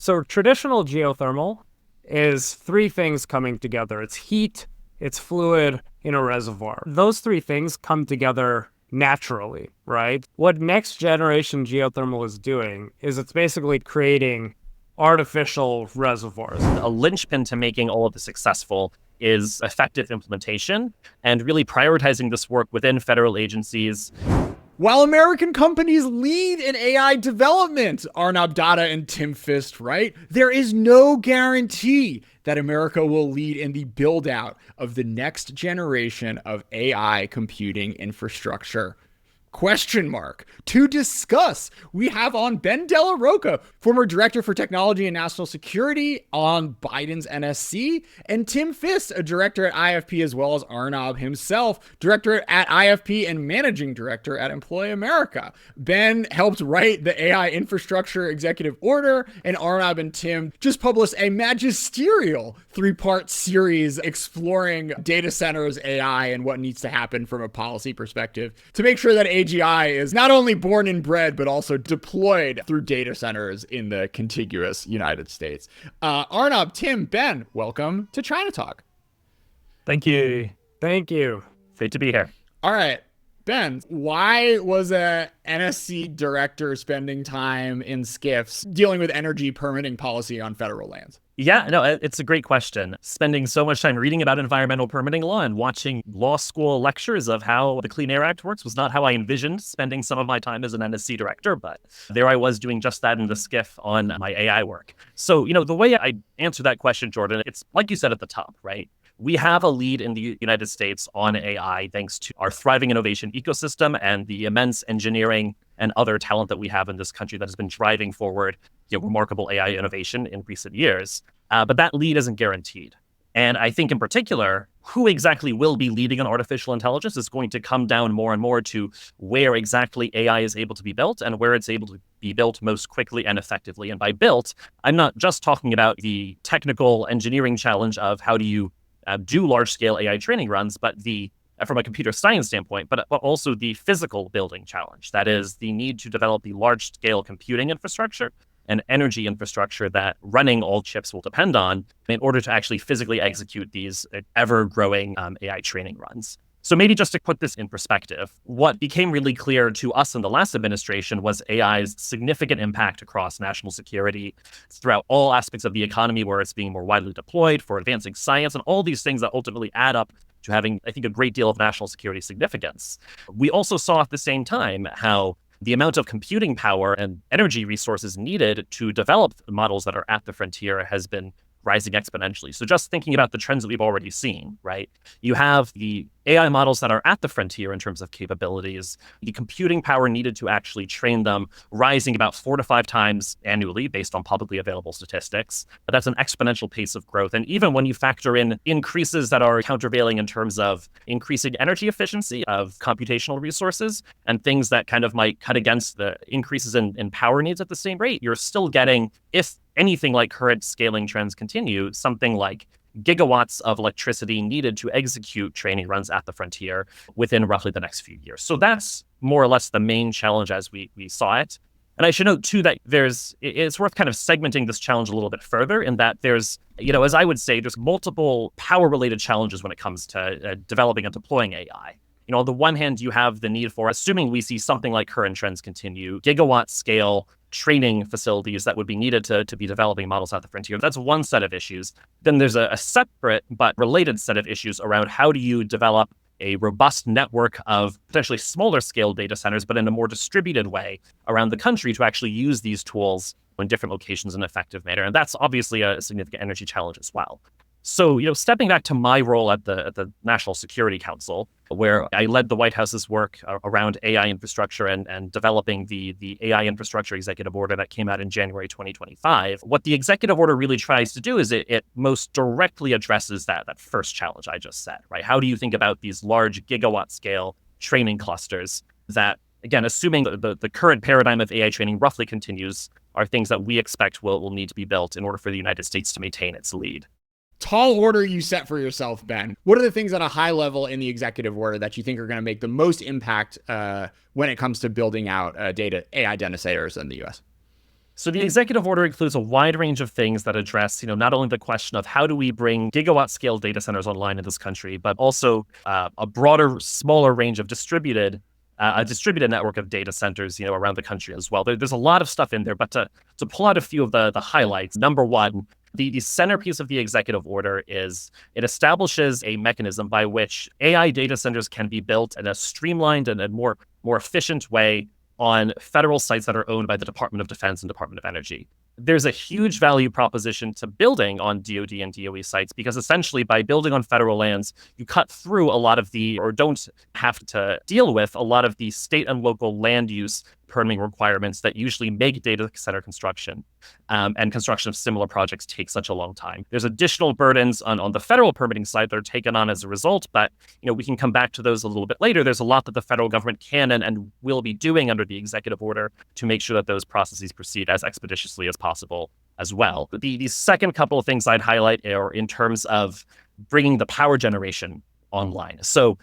So traditional geothermal is three things coming together. It's heat, it's fluid in a reservoir. Those three things come together naturally, right? What next generation geothermal is doing is it's basically creating artificial reservoirs. A linchpin to making all of this successful is effective implementation and really prioritizing this work within federal agencies. While American companies lead in AI development, Arnab Datta and Tim Fist write, there is no guarantee that America will lead in the build out of the next generation of AI computing infrastructure. Question mark. To discuss, we have on Ben Della Rocca, former Director for Technology and National Security on Biden's NSC, and Tim Fist, a director at IFP, as well as Arnab himself, director at IFP and managing director at Employ America. Ben helped write the AI Infrastructure Executive Order, and Arnab and Tim just published a magisterial three-part series exploring data centers, AI, and what needs to happen from a policy perspective to make sure that AGI is not only born and bred, but also deployed through data centers in the contiguous United States. Arnab, Tim, Ben, welcome to ChinaTalk. Thank you. Thank you. Great to be here. All right. Ben, why was a NSC director spending time in SCIFs dealing with energy permitting policy on federal lands? Yeah, no, it's a great question. Spending so much time reading about environmental permitting law and watching law school lectures of how the Clean Air Act works was not how I envisioned spending some of my time as an NSC director, but there I was doing just that in the SCIF on my AI work. So, the way I answer that question, Jordan, it's like you said at the top, right? We have a lead in the United States on AI thanks to our thriving innovation ecosystem and the immense engineering and other talent that we have in this country that has been driving forward remarkable AI innovation in recent years. But that lead isn't guaranteed. And I think in particular, who exactly will be leading on artificial intelligence is going to come down more and more to where exactly AI is able to be built and where it's able to be built most quickly and effectively. And by built, I'm not just talking about the technical engineering challenge of how do you do large-scale AI training runs, but from a computer science standpoint, but also the physical building challenge. That is the need to develop the large-scale computing infrastructure and energy infrastructure that running all chips will depend on in order to actually physically execute these ever-growing AI training runs. So maybe just to put this in perspective, what became really clear to us in the last administration was AI's significant impact across national security throughout all aspects of the economy where it's being more widely deployed for advancing science and all these things that ultimately add up to having, I think, a great deal of national security significance. We also saw at the same time how the amount of computing power and energy resources needed to develop models that are at the frontier has been rising exponentially. So just thinking about the trends that we've already seen, right? You have the AI models that are at the frontier in terms of capabilities, the computing power needed to actually train them rising about 4 to 5 times annually based on publicly available statistics. But that's an exponential pace of growth. And even when you factor in increases that are countervailing in terms of increasing energy efficiency of computational resources and things that kind of might cut against the increases in power needs at the same rate, you're still getting, if anything like current scaling trends continue, something like gigawatts of electricity needed to execute training runs at the frontier within roughly the next few years. So that's more or less the main challenge as we saw it. And I should note too that it's worth kind of segmenting this challenge a little bit further in that there's, as I would say, there's multiple power related challenges when it comes to developing and deploying AI. On the one hand, you have the need for, assuming we see something like current trends continue, gigawatt scale training facilities that would be needed to be developing models at the frontier. That's one set of issues. Then there's a separate but related set of issues around how do you develop a robust network of potentially smaller scale data centers, but in a more distributed way around the country to actually use these tools in different locations in an effective manner. And that's obviously a significant energy challenge as well. So, stepping back to my role at the National Security Council, where I led the White House's work around AI infrastructure and developing the AI Infrastructure Executive Order that came out in January 2025, what the executive order really tries to do is it most directly addresses that first challenge I just said, right? How do you think about these large gigawatt scale training clusters that, again, assuming the current paradigm of AI training roughly continues, are things that we expect will need to be built in order for the United States to maintain its lead. Tall order you set for yourself, Ben. What are the things at a high level in the executive order that you think are going to make the most impact when it comes to building out AI data centers in the U.S.? So the executive order includes a wide range of things that address, not only the question of how do we bring gigawatt-scale data centers online in this country, but also a broader, smaller range of a distributed network of data centers, around the country as well. There's a lot of stuff in there, but to pull out a few of the highlights, number one, the centerpiece of the executive order is it establishes a mechanism by which AI data centers can be built in a streamlined and more efficient way on federal sites that are owned by the Department of Defense and Department of Energy. There's a huge value proposition to building on DoD and DOE sites because essentially by building on federal lands, you cut through a lot of or don't have to deal with a lot of the state and local land use permitting requirements that usually make data center construction and construction of similar projects take such a long time. There's additional burdens on the federal permitting side that are taken on as a result, but we can come back to those a little bit later. There's a lot that the federal government can and will be doing under the executive order to make sure that those processes proceed as expeditiously as possible as well. The second couple of things I'd highlight are in terms of bringing the power generation online. So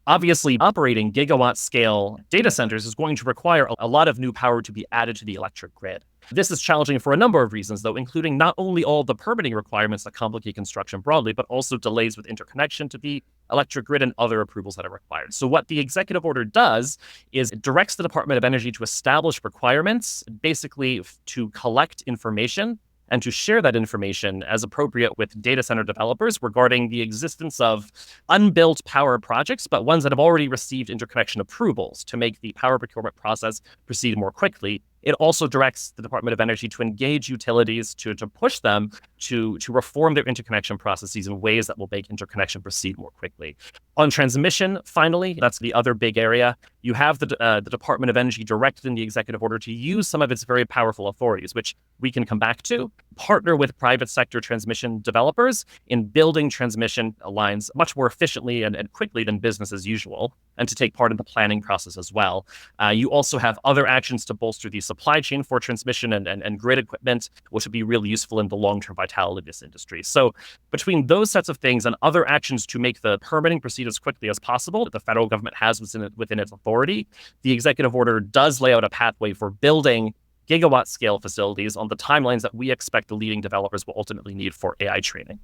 obviously, operating gigawatt-scale data centers is going to require a lot of new power to be added to the electric grid. This is challenging for a number of reasons, though, including not only all the permitting requirements that complicate construction broadly, but also delays with interconnection to the electric grid and other approvals that are required. So what the executive order does is it directs the Department of Energy to establish requirements, basically to collect information and to share that information as appropriate with data center developers regarding the existence of unbuilt power projects, but ones that have already received interconnection approvals to make the power procurement process proceed more quickly. It also directs the Department of Energy to engage utilities to push them to reform their interconnection processes in ways that will make interconnection proceed more quickly. On transmission, finally, that's the other big area. You have the Department of Energy directed in the executive order to use some of its very powerful authorities, which we can come back to, partner with private sector transmission developers in building transmission lines much more efficiently and quickly than business as usual, and to take part in the planning process as well. You also have other actions to bolster the supply chain for transmission and grid equipment, which would be really useful in the long-term vitality of this industry. So between those sets of things and other actions to make the permitting proceed as quickly as possible that the federal government has within its authority, the executive order does lay out a pathway for building gigawatt-scale facilities on the timelines that we expect the leading developers will ultimately need for AI training.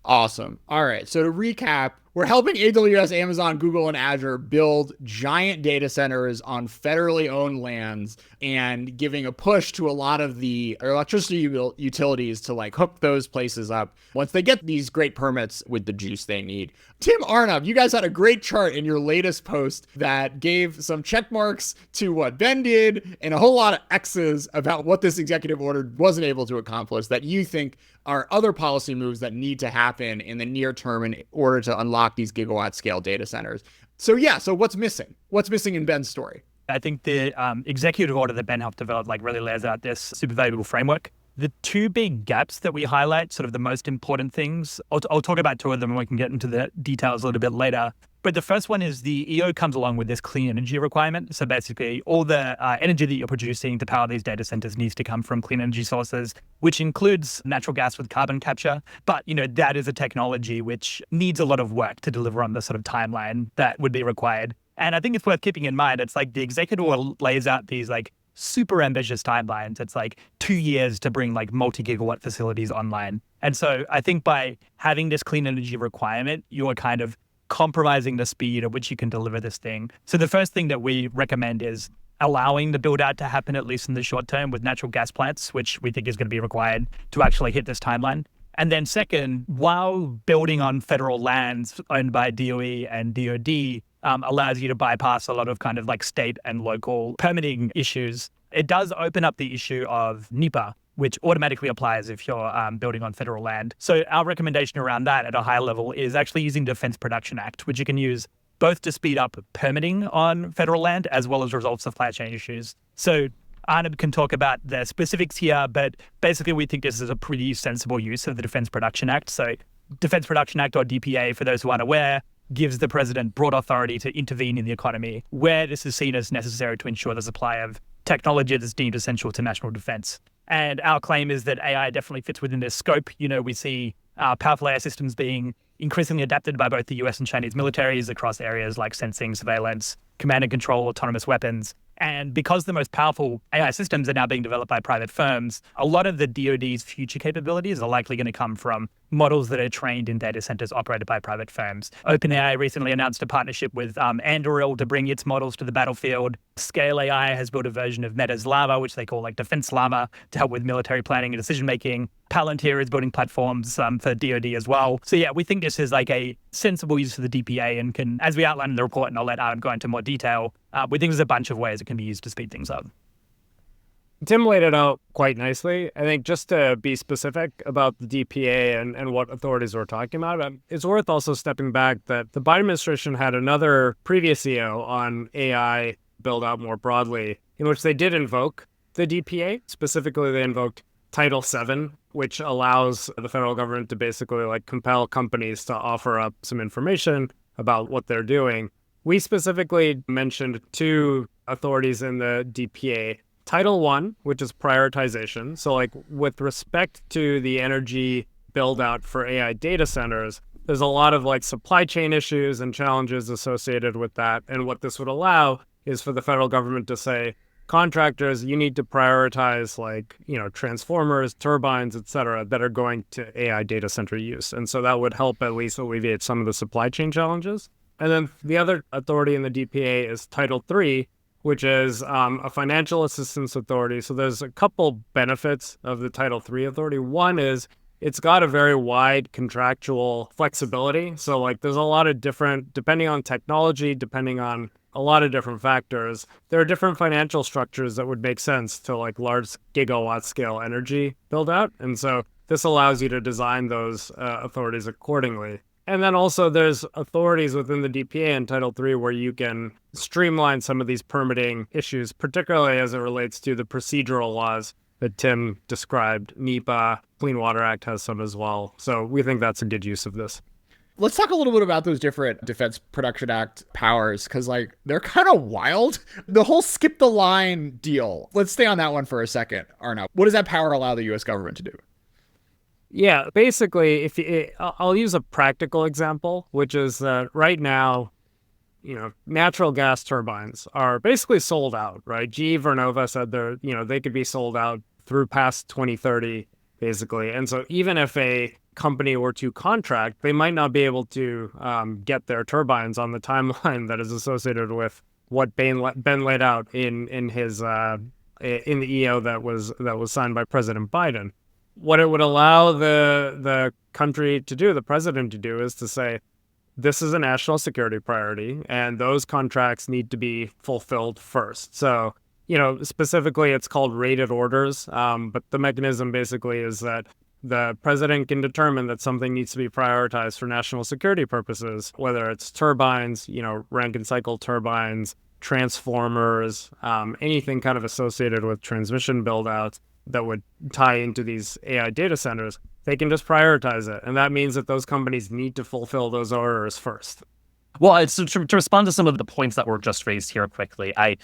Awesome. All right. So to recap, we're helping AWS, Amazon, Google, and Azure build giant data centers on federally owned lands and giving a push to a lot of the electricity utilities to hook those places up once they get these great permits with the juice they need. Tim, Arnab, you guys had a great chart in your latest post that gave some check marks to what Ben did and a whole lot of X's about what this executive order wasn't able to accomplish that you think are other policy moves that need to happen in the near term in order to unlock these gigawatt scale data centers. So what's missing? What's missing in Ben's story? I think the executive order that Ben helped develop really lays out this super valuable framework. The two big gaps that we highlight, sort of the most important things, I'll talk about two of them and we can get into the details a little bit later. But the first one is the EO comes along with this clean energy requirement. So basically all the energy that you're producing to power these data centers needs to come from clean energy sources, which includes natural gas with carbon capture. But, that is a technology which needs a lot of work to deliver on the sort of timeline that would be required. And I think it's worth keeping in mind, it's the executive order lays out these super ambitious timelines. It's 2 years to bring multi-gigawatt facilities online. And so I think by having this clean energy requirement, you're kind of compromising the speed at which you can deliver this thing. So the first thing that we recommend is allowing the build out to happen, at least in the short term, with natural gas plants, which we think is going to be required to actually hit this timeline. And then second, while building on federal lands owned by DOE and DOD allows you to bypass a lot of state and local permitting issues, it does open up the issue of NEPA, which automatically applies if you're building on federal land. So our recommendation around that at a high level is actually using Defense Production Act, which you can use both to speed up permitting on federal land as well as resolve supply chain issues. So Arnab can talk about the specifics here, but basically we think this is a pretty sensible use of the Defense Production Act. So Defense Production Act, or DPA, for those who aren't aware, gives the president broad authority to intervene in the economy where this is seen as necessary to ensure the supply of technology that's deemed essential to national defense. And our claim is that AI definitely fits within this scope. We see powerful AI systems being increasingly adapted by both the US and Chinese militaries across areas like sensing, surveillance, command and control, autonomous weapons. And because the most powerful AI systems are now being developed by private firms, a lot of the DoD's future capabilities are likely going to come from models that are trained in data centers operated by private firms. OpenAI recently announced a partnership with Anduril to bring its models to the battlefield. Scale AI has built a version of Meta's Llama, which they call like Defense Llama, to help with military planning and decision making. Palantir is building platforms for DoD as well. So yeah, we think this is like a sensible use for the DPA and can, as we outline in the report, and I'll let Arnab go into more detail, we think there's a bunch of ways it can be used to speed things up. Tim laid it out quite nicely. I think just to be specific about the DPA and what authorities we're talking about, it's worth also stepping back that the Biden administration had another previous EO on AI build out more broadly, in which they did invoke the DPA. Specifically, they invoked Title VII, which allows the federal government to basically like compel companies to offer up some information about what they're doing. We specifically mentioned two authorities in the DPA. Title I, which is prioritization. So like with respect to the energy build out for AI data centers, there's a lot of like supply chain issues and challenges associated with that. And what this would allow is for the federal government to say, contractors, you need to prioritize like, transformers, turbines, et cetera, that are going to AI data center use. And so that would help at least alleviate some of the supply chain challenges. And then the other authority in the DPA is Title III, which is a financial assistance authority. So there's a couple benefits of the Title III authority. One is it's got a very wide contractual flexibility. So like there's a lot of different, depending on technology, depending on a lot of different factors, there are different financial structures that would make sense to like large gigawatt scale energy build out. And so this allows you to design those authorities accordingly. And then also there's authorities within the DPA and Title III where you can streamline some of these permitting issues, particularly as it relates to the procedural laws that Tim described. NEPA, Clean Water Act has some as well. So we think that's a good use of this. Let's talk a little bit about those different Defense Production Act powers, because like they're kind of wild. The whole skip the line deal. Let's stay on that one for a second, Arnab. What does that power allow the U.S. government to do? Yeah, basically, I'll use a practical example, which is that right now, natural gas turbines are basically sold out, right? GE Vernova said they could be sold out through past 2030, basically. And so even if a company were to contract, they might not be able to get their turbines on the timeline that is associated with what Ben laid out in his in the EO that was signed by President Biden. What it would allow the country to do, the president to do, is to say, this is a national security priority, and those contracts need to be fulfilled first. So, specifically, it's called rated orders, but the mechanism basically is that the president can determine that something needs to be prioritized for national security purposes, whether it's turbines, rank and cycle turbines, transformers, anything kind of associated with transmission build-outs that would tie into these AI data centers. They can just prioritize it. And that means that those companies need to fulfill those orders first. Well, to respond to some of the points that were just raised here quickly, I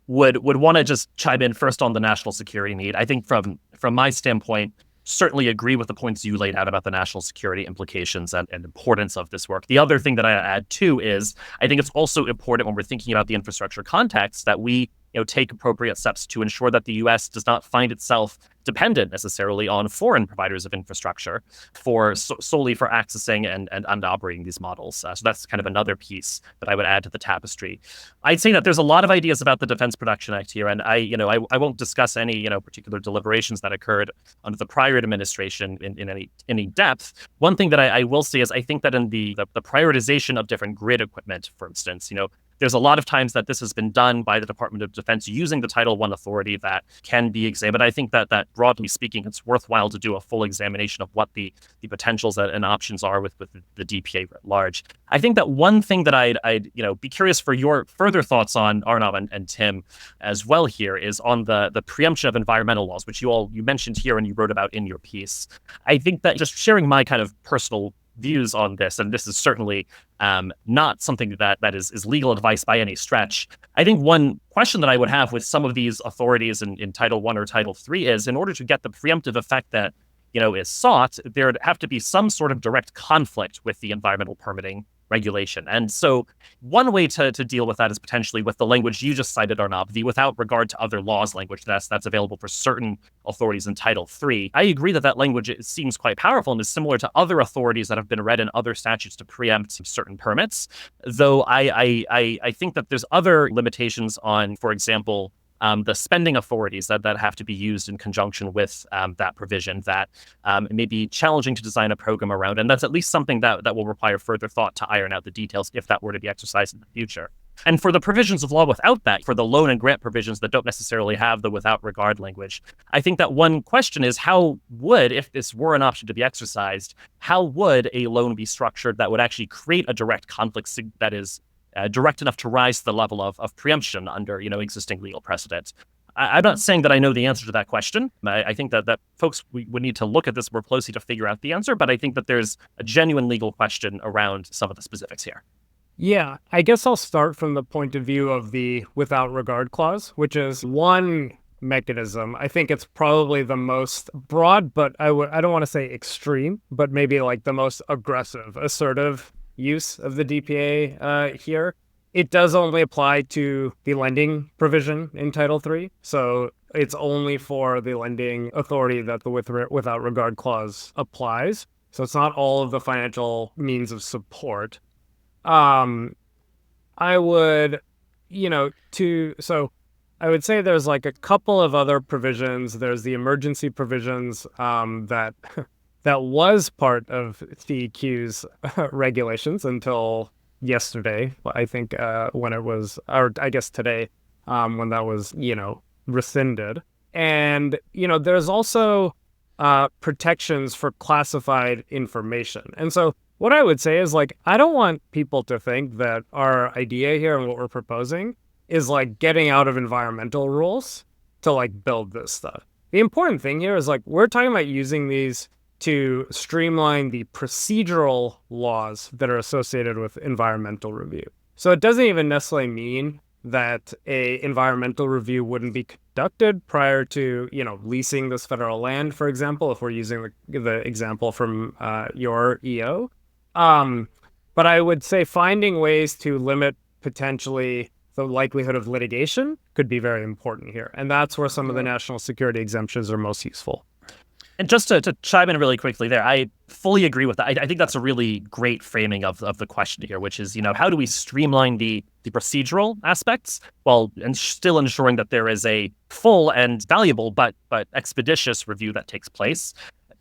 would want to just chime in first on the national security need. I think from my standpoint, certainly agree with the points you laid out about the national security implications and importance of this work. The other thing that I add too is I think it's also important when we're thinking about the infrastructure context that we take appropriate steps to ensure that the U.S. does not find itself dependent necessarily on foreign providers of infrastructure solely for accessing and operating these models. So that's kind of another piece that I would add to the tapestry. I'd say that there's a lot of ideas about the Defense Production Act here, and I won't discuss any particular deliberations that occurred under the prior administration in any depth. One thing that I will say is I think that in the prioritization of different grid equipment, for instance, there's a lot of times that this has been done by the Department of Defense using the Title I authority that can be examined. I think that broadly speaking, it's worthwhile to do a full examination of what the potentials and options are with the DPA at large. I think that one thing that I'd be curious for your further thoughts on, Arnab and Tim, as well here is on the preemption of environmental laws, which you mentioned here and you wrote about in your piece. I think that just sharing my kind of personal views on this, and this is certainly not something that is legal advice by any stretch. I think one question that I would have with some of these authorities in Title I or Title III is, in order to get the preemptive effect that is sought, there'd have to be some sort of direct conflict with the environmental permitting regulation. And so one way to deal with that is potentially with the language you just cited, Arnab, the without regard to other laws language that's available for certain authorities in Title III. I agree that language seems quite powerful and is similar to other authorities that have been read in other statutes to preempt certain permits, though I think that there's other limitations on, for example, the spending authorities that have to be used in conjunction with that provision that it may be challenging to design a program around. And that's at least something that will require further thought to iron out the details if that were to be exercised in the future. And for the provisions of law without that, for the loan and grant provisions that don't necessarily have the without regard language, I think that one question is how would, if this were an option to be exercised, how would a loan be structured that would actually create a direct conflict that is direct enough to rise to the level of preemption under, existing legal precedent? I'm not saying that I know the answer to that question. I think that folks would need to look at this more closely to figure out the answer, but I think that there's a genuine legal question around some of the specifics here. Yeah, I guess I'll start from the point of view of the without regard clause, which is one mechanism. I think it's probably the most broad, but I don't want to say extreme, but maybe like the most aggressive, assertive use of the DPA here. It does only apply to the lending provision in Title III. So it's only for the lending authority that the without regard clause applies. So it's not all of the financial means of support. I would, I would say there's like a couple of other provisions. There's the emergency provisions that was part of CEQ's regulations until yesterday, I think, when it was, or I guess today, when that was, rescinded. And, there's also protections for classified information. And so what I would say is, like, I don't want people to think that our idea here and what we're proposing is like getting out of environmental rules to like build this stuff. The important thing here is like we're talking about using these to streamline the procedural laws that are associated with environmental review. So it doesn't even necessarily mean that a environmental review wouldn't be conducted prior to, leasing this federal land, for example, if we're using the example from your EO. But I would say finding ways to limit potentially the likelihood of litigation could be very important here. And that's where some of the national security exemptions are most useful. And just to chime in really quickly there, I fully agree with that. I think that's a really great framing of the question here, which is, how do we streamline the procedural aspects while still ensuring that there is a full and valuable but expeditious review that takes place?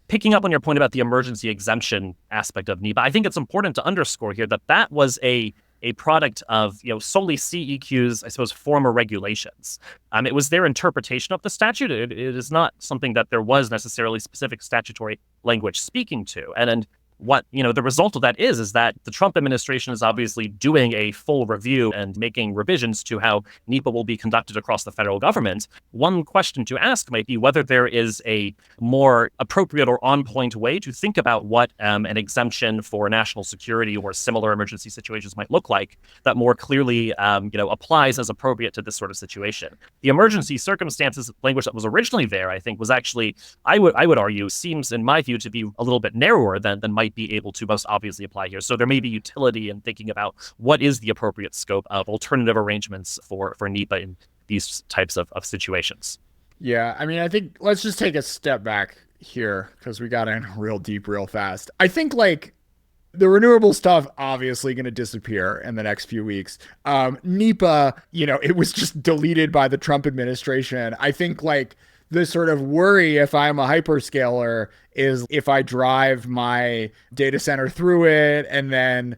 Picking up on your point about the emergency exemption aspect of NEPA, I think it's important to underscore here that was a product of solely CEQ's, I suppose, former regulations. It was their interpretation of the statute. It is not something that there was necessarily specific statutory language speaking to. And what the result of that is that the Trump administration is obviously doing a full review and making revisions to how NEPA will be conducted across the federal government. One question to ask might be whether there is a more appropriate or on-point way to think about what an exemption for national security or similar emergency situations might look like that more clearly applies as appropriate to this sort of situation. The emergency circumstances language that was originally there, I think, was actually, I would argue, seems in my view to be a little bit narrower than might be able to most obviously apply here. So there may be utility in thinking about what is the appropriate scope of alternative arrangements for NEPA in these types of situations. Yeah, I mean, I think let's just take a step back here because we got in real deep real fast. I think like the renewable stuff obviously going to disappear in the next few weeks. NEPA, it was just deleted by the Trump administration. I think like the sort of worry if I'm a hyperscaler is if I drive my data center through it and then,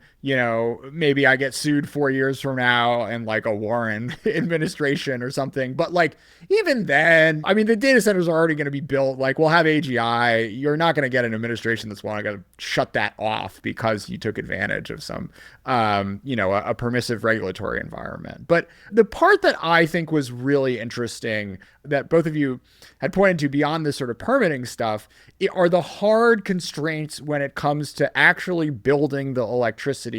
maybe I get sued 4 years from now in like a Warren administration or something. But like, even then, I mean, the data centers are already going to be built. Like we'll have AGI. You're not going to get an administration that's going to shut that off because you took advantage of some, a permissive regulatory environment. But the part that I think was really interesting that both of you had pointed to beyond this sort of permitting stuff are the hard constraints when it comes to actually building the electricity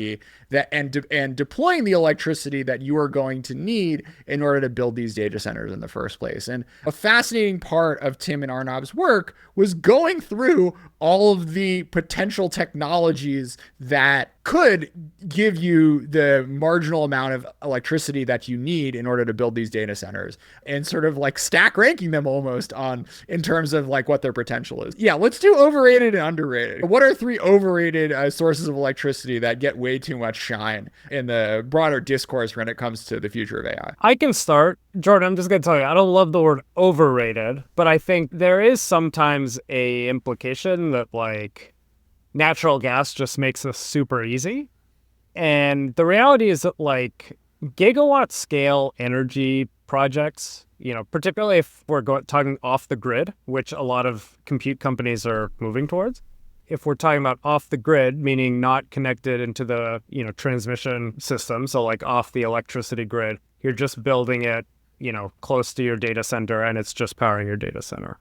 and deploying the electricity that you are going to need in order to build these data centers in the first place. And a fascinating part of Tim and Arnab's work was going through all of the potential technologies that could give you the marginal amount of electricity that you need in order to build these data centers, and sort of like stack ranking them almost on in terms of like what their potential is. Yeah, let's do overrated and underrated. What are three overrated sources of electricity that get way too much shine in the broader discourse when it comes to the future of AI? I can start. Jordan, I'm just going to tell you, I don't love the word overrated, but I think there is sometimes a implication that like natural gas just makes this super easy. And the reality is that like gigawatt scale energy projects, particularly if we're talking off the grid, which a lot of compute companies are moving towards. If we're talking about off the grid, meaning not connected into the, transmission system, so like off the electricity grid, you're just building it, close to your data center and it's just powering your data center.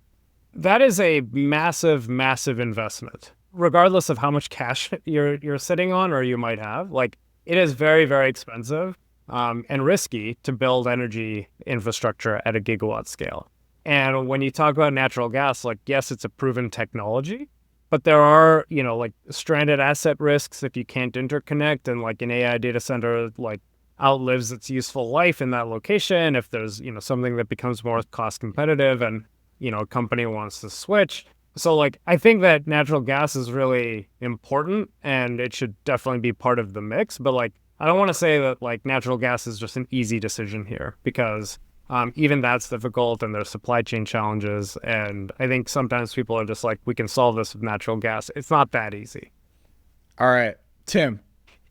That is a massive, massive investment. Regardless of how much cash you're sitting on or you might have, like it is very, very expensive and risky to build energy infrastructure at a gigawatt scale. And when you talk about natural gas, like yes, it's a proven technology, but there are, like stranded asset risks if you can't interconnect, and like an AI data center like outlives its useful life in that location. If there's, something that becomes more cost competitive and, a company wants to switch. So like, I think that natural gas is really important and it should definitely be part of the mix. But like, I don't want to say that like natural gas is just an easy decision here, because even that's difficult and there's supply chain challenges. And I think sometimes people are just like, we can solve this with natural gas. It's not that easy. All right, Tim.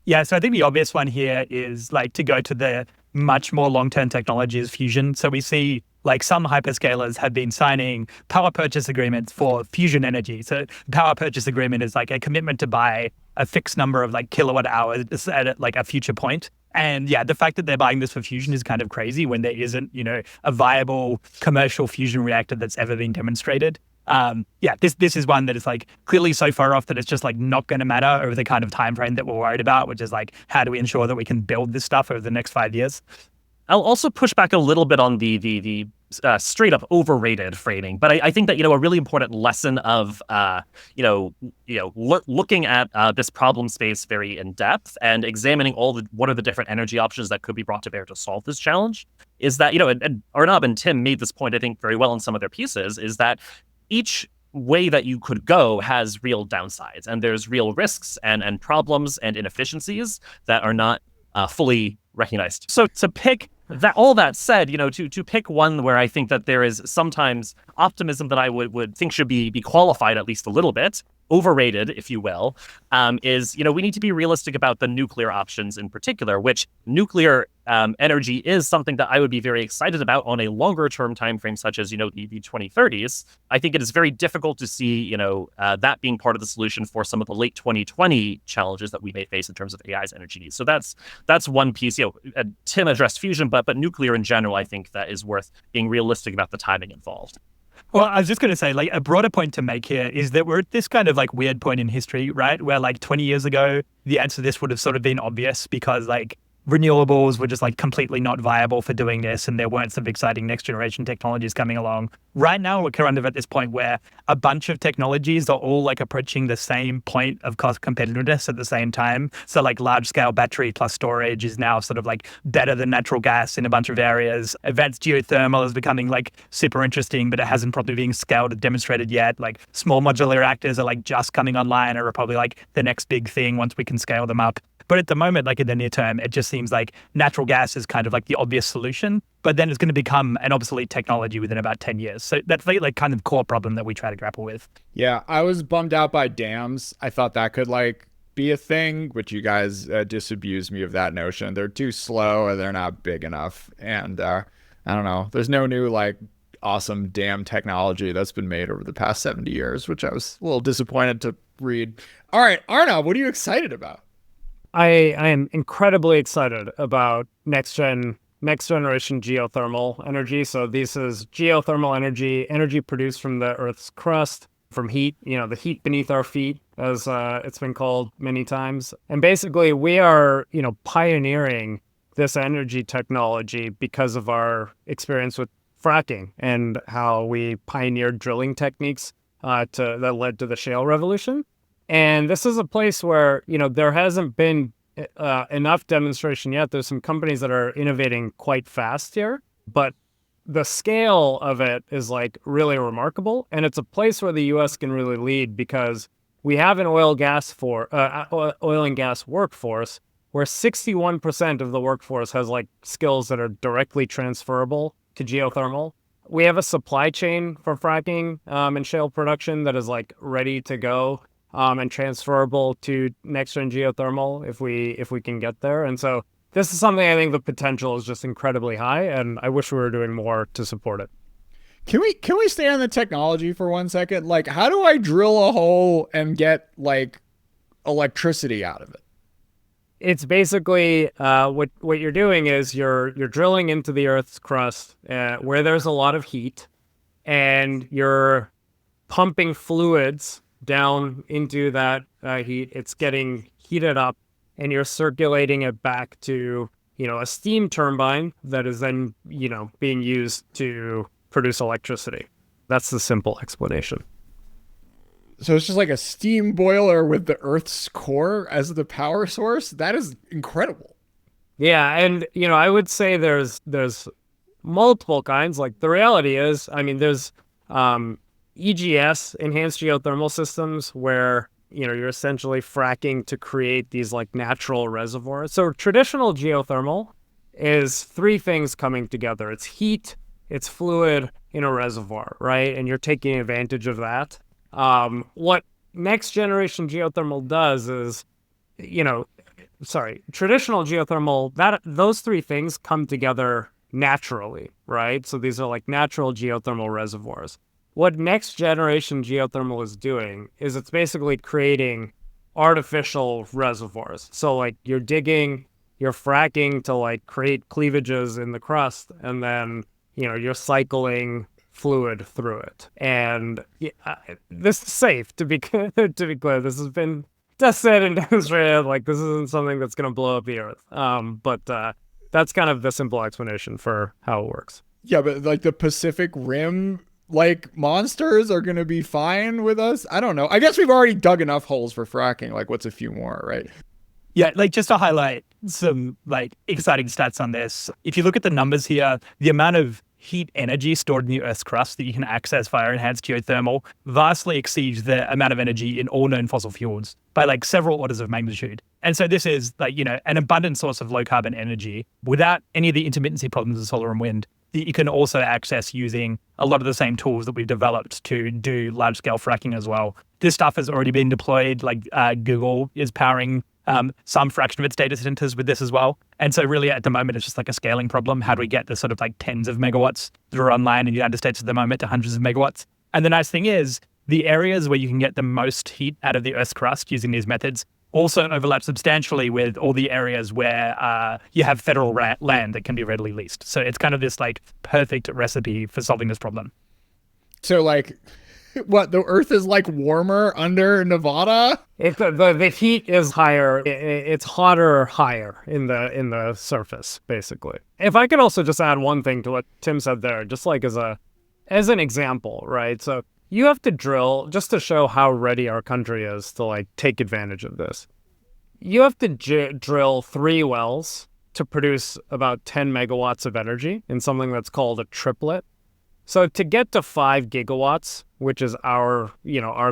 Yeah, so I think the obvious one here is like to go to the much more long-term technologies, fusion. So we see like some hyperscalers have been signing power purchase agreements for fusion energy. So power purchase agreement is like a commitment to buy a fixed number of like kilowatt hours at like a future point. And yeah, the fact that they're buying this for fusion is kind of crazy when there isn't, a viable commercial fusion reactor that's ever been demonstrated. This is one that is like clearly so far off that it's just like not going to matter over the kind of time frame that we're worried about, which is like, how do we ensure that we can build this stuff over the next 5 years? I'll also push back a little bit on the straight up overrated framing, but I think that a really important lesson of looking at this problem space very in depth and examining what are the different energy options that could be brought to bear to solve this challenge is that and Arnab and Tim made this point I think very well in some of their pieces, is that each way that you could go has real downsides, and there's real risks and problems and inefficiencies that are not fully recognized. So to pick that, all that said, to pick one where I think that there is sometimes optimism that I would think should be qualified at least a little bit, overrated, if you will, is, we need to be realistic about the nuclear options in particular, which nuclear energy is something that I would be very excited about on a longer term time frame, such as, the 2030s. I think it is very difficult to see, that being part of the solution for some of the late 2020 challenges that we may face in terms of AI's energy needs. So that's one piece. Tim addressed fusion, but nuclear in general, I think that is worth being realistic about the timing involved. Well, I was just going to say, like, a broader point to make here is that we're at this kind of like weird point in history, right? Where like 20 years ago, the answer to this would have sort of been obvious because like renewables were just like completely not viable for doing this, and there weren't some exciting next generation technologies coming along. Right now, we're kind of at this point where a bunch of technologies are all like approaching the same point of cost competitiveness at the same time. So like large scale battery plus storage is now sort of like better than natural gas in a bunch of areas. Advanced geothermal is becoming like super interesting, but it hasn't probably been scaled or demonstrated yet. Like small modular reactors are like just coming online, or are probably like the next big thing once we can scale them up. But at the moment, like in the near term, it just seems like natural gas is kind of like the obvious solution, but then it's going to become an obsolete technology within about 10 years. So that's the like kind of core problem that we try to grapple with. Yeah, I was bummed out by dams. I thought that could like be a thing, which you guys disabused me of that notion. They're too slow or they're not big enough. And I don't know, there's no new like awesome dam technology that's been made over the past 70 years, which I was a little disappointed to read. All right, Arnab, what are you excited about? I am incredibly excited about next generation geothermal energy. So this is geothermal energy produced from the Earth's crust, from heat, the heat beneath our feet, as it's been called many times. And basically, we are, pioneering this energy technology because of our experience with fracking and how we pioneered drilling techniques that led to the shale revolution. And this is a place where, there hasn't been enough demonstration yet. There's some companies that are innovating quite fast here, but the scale of it is like really remarkable. And it's a place where the US can really lead because we have an oil and gas workforce where 61% of the workforce has like skills that are directly transferable to geothermal. We have a supply chain for fracking and shale production that is like ready to go and transferable to next-gen geothermal if we can get there. And so this is something I think the potential is just incredibly high, and I wish we were doing more to support it. Can we stay on the technology for 1 second? Like, how do I drill a hole and get like electricity out of it? It's basically what you're doing is you're drilling into the Earth's crust where there's a lot of heat, and you're pumping fluids down into that heat. It's getting heated up, and you're circulating it back to a steam turbine that is then being used to produce electricity. That's the simple explanation. So it's just like a steam boiler with the Earth's core as the power source. That is incredible. Yeah, and I would say there's multiple kinds. Like the reality is, there's EGS, enhanced geothermal systems, where you're essentially fracking to create these like natural reservoirs. So traditional geothermal is three things coming together. It's heat, it's fluid in a reservoir, right? And you're taking advantage of that. What next generation geothermal does is, traditional geothermal, those three things come together naturally, right? So these are like natural geothermal reservoirs. What next generation geothermal is doing is it's basically creating artificial reservoirs. So like you're fracking to like create cleavages in the crust, and then, you're cycling fluid through it. And this is safe, to be clear. This has been tested and demonstrated. Like this isn't something that's going to blow up the Earth. But that's kind of the simple explanation for how it works. Yeah, but like the Pacific Rim, like monsters are going to be fine with us. I don't know. I guess we've already dug enough holes for fracking. Like what's a few more, right? Yeah, like just to highlight some like exciting stats on this. If you look at the numbers here, the amount of heat energy stored in the Earth's crust that you can access via enhanced geothermal vastly exceeds the amount of energy in all known fossil fuels by like several orders of magnitude. And so this is like, an abundant source of low carbon energy without any of the intermittency problems of solar and wind that you can also access using a lot of the same tools that we've developed to do large scale fracking as well. This stuff has already been deployed. Like Google is powering some fraction of its data centers with this as well. And so really at the moment, it's just like a scaling problem. How do we get the sort of like tens of megawatts that are online in the United States at the moment to hundreds of megawatts? And the nice thing is the areas where you can get the most heat out of the Earth's crust using these methods also overlap substantially with all the areas where you have federal land that can be readily leased. So it's kind of this like perfect recipe for solving this problem. So like, what, the Earth is like warmer under Nevada? The heat is higher. It's hotter higher in the surface, basically. If I could also just add one thing to what Tim said there, just like as an example, right? So you have to drill, just to show how ready our country is to like take advantage of this. You have to drill 3 wells to produce about 10 megawatts of energy in something that's called a triplet. So to get to 5 gigawatts, which is our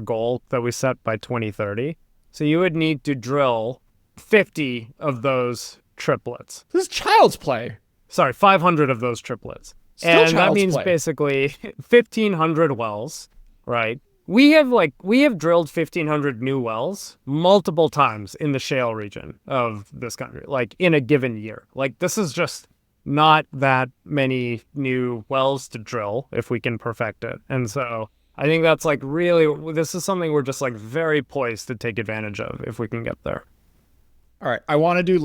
goal that we set by 2030, so you would need to drill 50 of those triplets. This is child's play. Sorry, 500 of those triplets. Still and that means play. Basically 1,500 wells, right? We have drilled 1,500 new wells multiple times in the shale region of this country, like in a given year. Like this is just not that many new wells to drill if we can perfect it. And so I think that's like really, this is something we're just like very poised to take advantage of if we can get there. All right. I want to do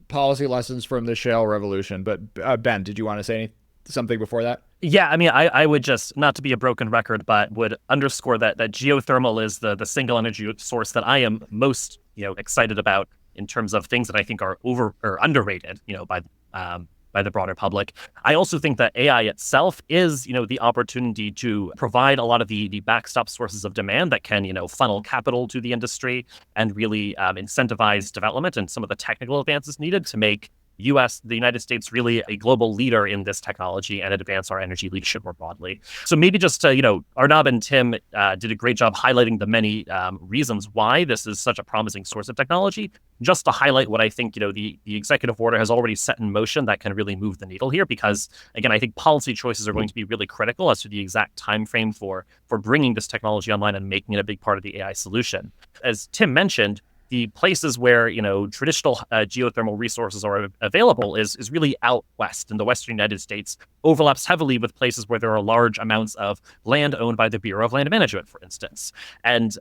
policy lessons from the shale revolution, but Ben, did you want to say something before that? Yeah, I would just, not to be a broken record, but would underscore that geothermal is the single energy source that I am most, excited about in terms of things that I think are over or underrated, by by the broader public. I also think that AI itself is, the opportunity to provide a lot of the backstop sources of demand that can, funnel capital to the industry and really incentivize development and some of the technical advances needed to make the United States really a global leader in this technology and advance our energy leadership more broadly. So maybe just, Arnab and Tim did a great job highlighting the many reasons why this is such a promising source of technology. Just to highlight what I think, the executive order has already set in motion that can really move the needle here, because again, I think policy choices are going to be really critical as to the exact time frame for bringing this technology online and making it a big part of the AI solution. As Tim mentioned, the places where, traditional geothermal resources are available is really out west in the western United States, overlaps heavily with places where there are large amounts of land owned by the Bureau of Land Management, for instance. And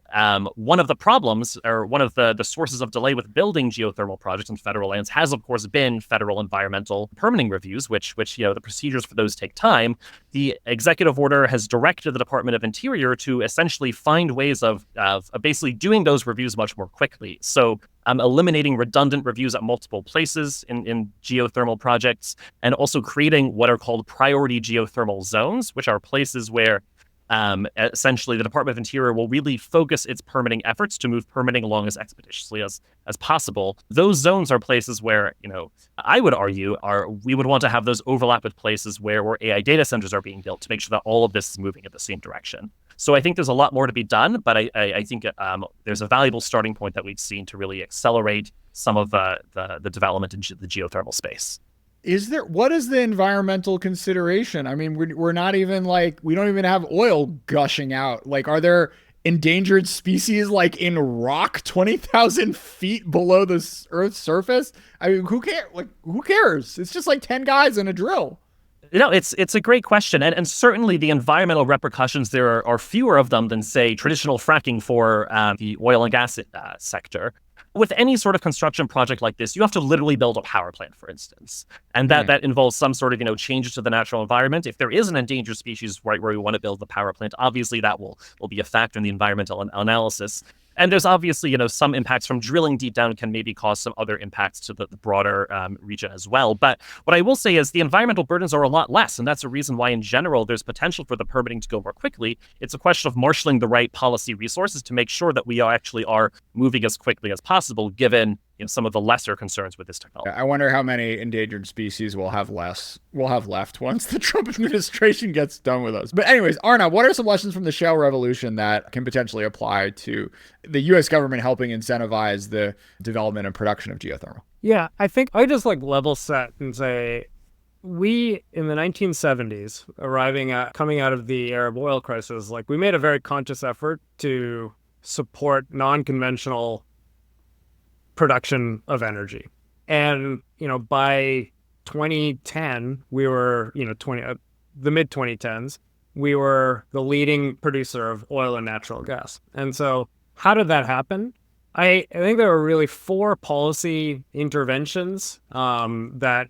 one of the problems, or one of the sources of delay with building geothermal projects on federal lands has, of course, been federal environmental permitting reviews, which the procedures for those take time. The executive order has directed the Department of Interior to essentially find ways of basically doing those reviews much more quickly. So eliminating redundant reviews at multiple places in geothermal projects, and also creating what are called priority geothermal zones, which are places where essentially the Department of Interior will really focus its permitting efforts to move permitting along as expeditiously as possible. Those zones are places where, I would argue, we would want to have those overlap with places where AI data centers are being built to make sure that all of this is moving in the same direction. So I think there's a lot more to be done, but I think there's a valuable starting point that we've seen to really accelerate some of the development in the geothermal space. What is the environmental consideration? I mean, we're not even we don't even have oil gushing out. Are there endangered species in rock 20,000 feet below the Earth's surface? I mean, who cares? It's just 10 guys and a drill. It's a great question. And certainly the environmental repercussions, there are fewer of them than, say, traditional fracking for the oil and gas sector. With any sort of construction project like this, you have to literally build a power plant, for instance. And that involves some sort of, changes to the natural environment. If there is an endangered species right where we want to build the power plant, obviously that will be a factor in the environmental analysis. And there's obviously, some impacts from drilling deep down can maybe cause some other impacts to the broader region as well. But what I will say is the environmental burdens are a lot less. And that's a reason why, in general, there's potential for the permitting to go more quickly. It's a question of marshaling the right policy resources to make sure that we actually are moving as quickly as possible, given some of the lesser concerns with this technology. I wonder how many endangered species we'll have left once the Trump administration gets done with us. But anyways, Arnab, what are some lessons from the shale revolution that can potentially apply to the U.S. government helping incentivize the development and production of geothermal? Yeah, I think I just level set and say, we in the 1970s, coming out of the Arab oil crisis, we made a very conscious effort to support non-conventional production of energy. And, by 2010, we were, the mid 2010s, we were the leading producer of oil and natural gas. And so how did that happen? I think there were really 4 policy interventions that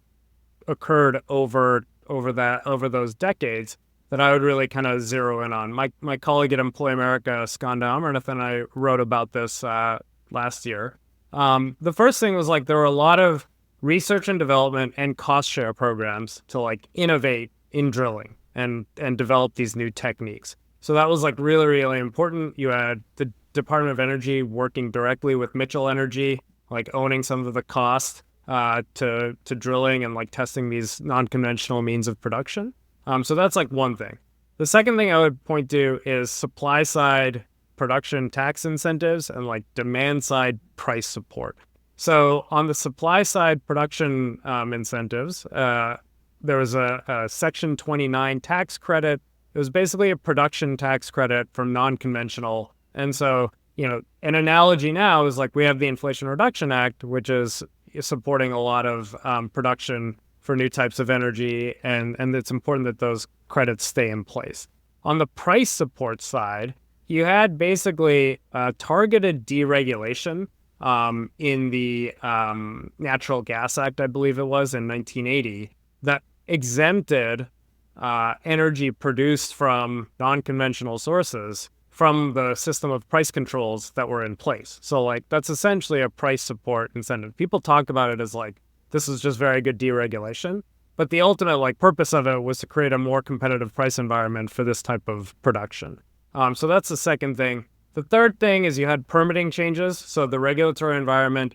occurred over those decades that I would really kind of zero in on. My colleague at Employ America, Skanda Amarnath, and I wrote about this last year. The first thing was there were a lot of research and development and cost share programs to innovate in drilling and develop these new techniques. So that was really, really important. You had the Department of Energy working directly with Mitchell Energy, owning some of the cost to drilling and testing these non-conventional means of production. So that's one thing. The second thing I would point to is supply side production tax incentives and demand side price support. So on the supply side production incentives, there was a Section 29 tax credit. It was basically a production tax credit from non-conventional. And so, an analogy now is we have the Inflation Reduction Act, which is supporting a lot of production for new types of energy. And it's important that those credits stay in place. On the price support side, you had basically targeted deregulation in the Natural Gas Act, I believe it was, in 1980, that exempted energy produced from non-conventional sources from the system of price controls that were in place. So that's essentially a price support incentive. People talk about it as this is just very good deregulation. But the ultimate like purpose of it was to create a more competitive price environment for this type of production. So that's the second thing. The third thing is you had permitting changes. So the regulatory environment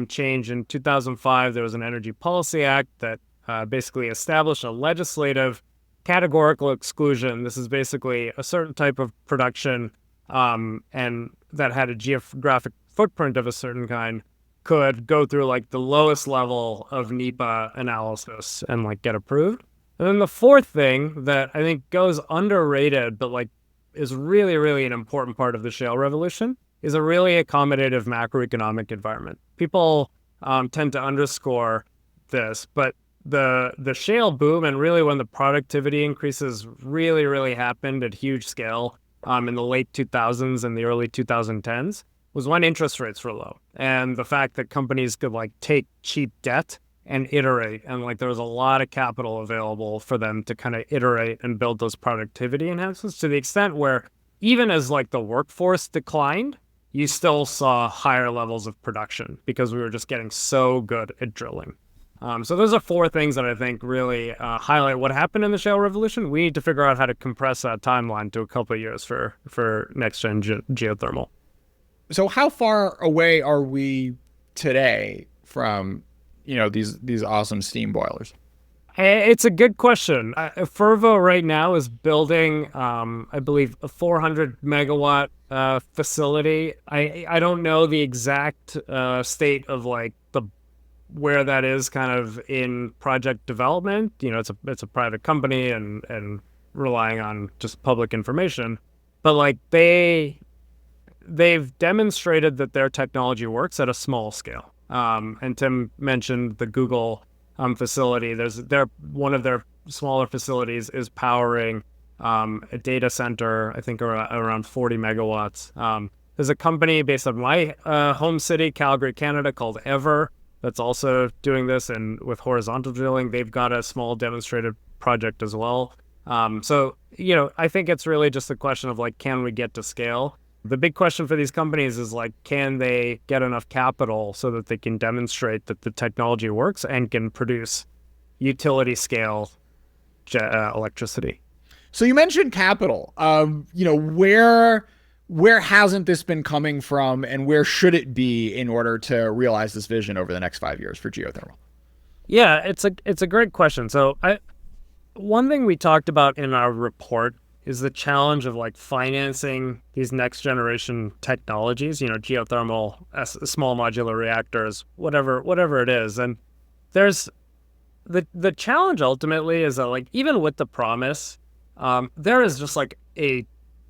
changed in 2005. There was an Energy Policy Act that basically established a legislative categorical exclusion. This is basically a certain type of production and that had a geographic footprint of a certain kind could go through like the lowest level of NEPA analysis and like get approved. And then the fourth thing that I think goes underrated, but like is really, really an important part of the shale revolution is a really accommodative macroeconomic environment. People tend to underscore this, but the shale boom and really when the productivity increases really, really happened at huge scale in the late 2000s and the early 2010s was when interest rates were low. And the fact that companies could like take cheap debt and iterate. And like there was a lot of capital available for them to kind of iterate and build those productivity enhancements to the extent where even as like the workforce declined, you still saw higher levels of production because we were just getting so good at drilling. So those are four things that I think really highlight what happened in the shale revolution. We need to figure out how to compress that timeline to a couple of years for next-gen geothermal. So how far away are we today from, these awesome steam boilers? It's a good question. Fervo right now is building, I believe, a 400 megawatt facility. I don't know the exact state of like where that is kind of in project development. It's a private company and relying on just public information. But like they've demonstrated that their technology works at a small scale. And Tim mentioned the Google facility. One of their smaller facilities is powering a data center, I think around 40 megawatts. There's a company based on my home city, Calgary, Canada, called Ever, that's also doing this, and with horizontal drilling, they've got a small demonstrated project as well. So I think it's really just a question of like, can we get to scale? The big question for these companies is like, can they get enough capital so that they can demonstrate that the technology works and can produce utility scale electricity? So you mentioned capital. Where hasn't this been coming from, and where should it be in order to realize this vision over the next 5 years for geothermal? Yeah, it's a great question. So one thing we talked about in our report is the challenge of like financing these next generation technologies, geothermal, small modular reactors, whatever it is. And there's the challenge ultimately is that like, even with the promise, there is just like a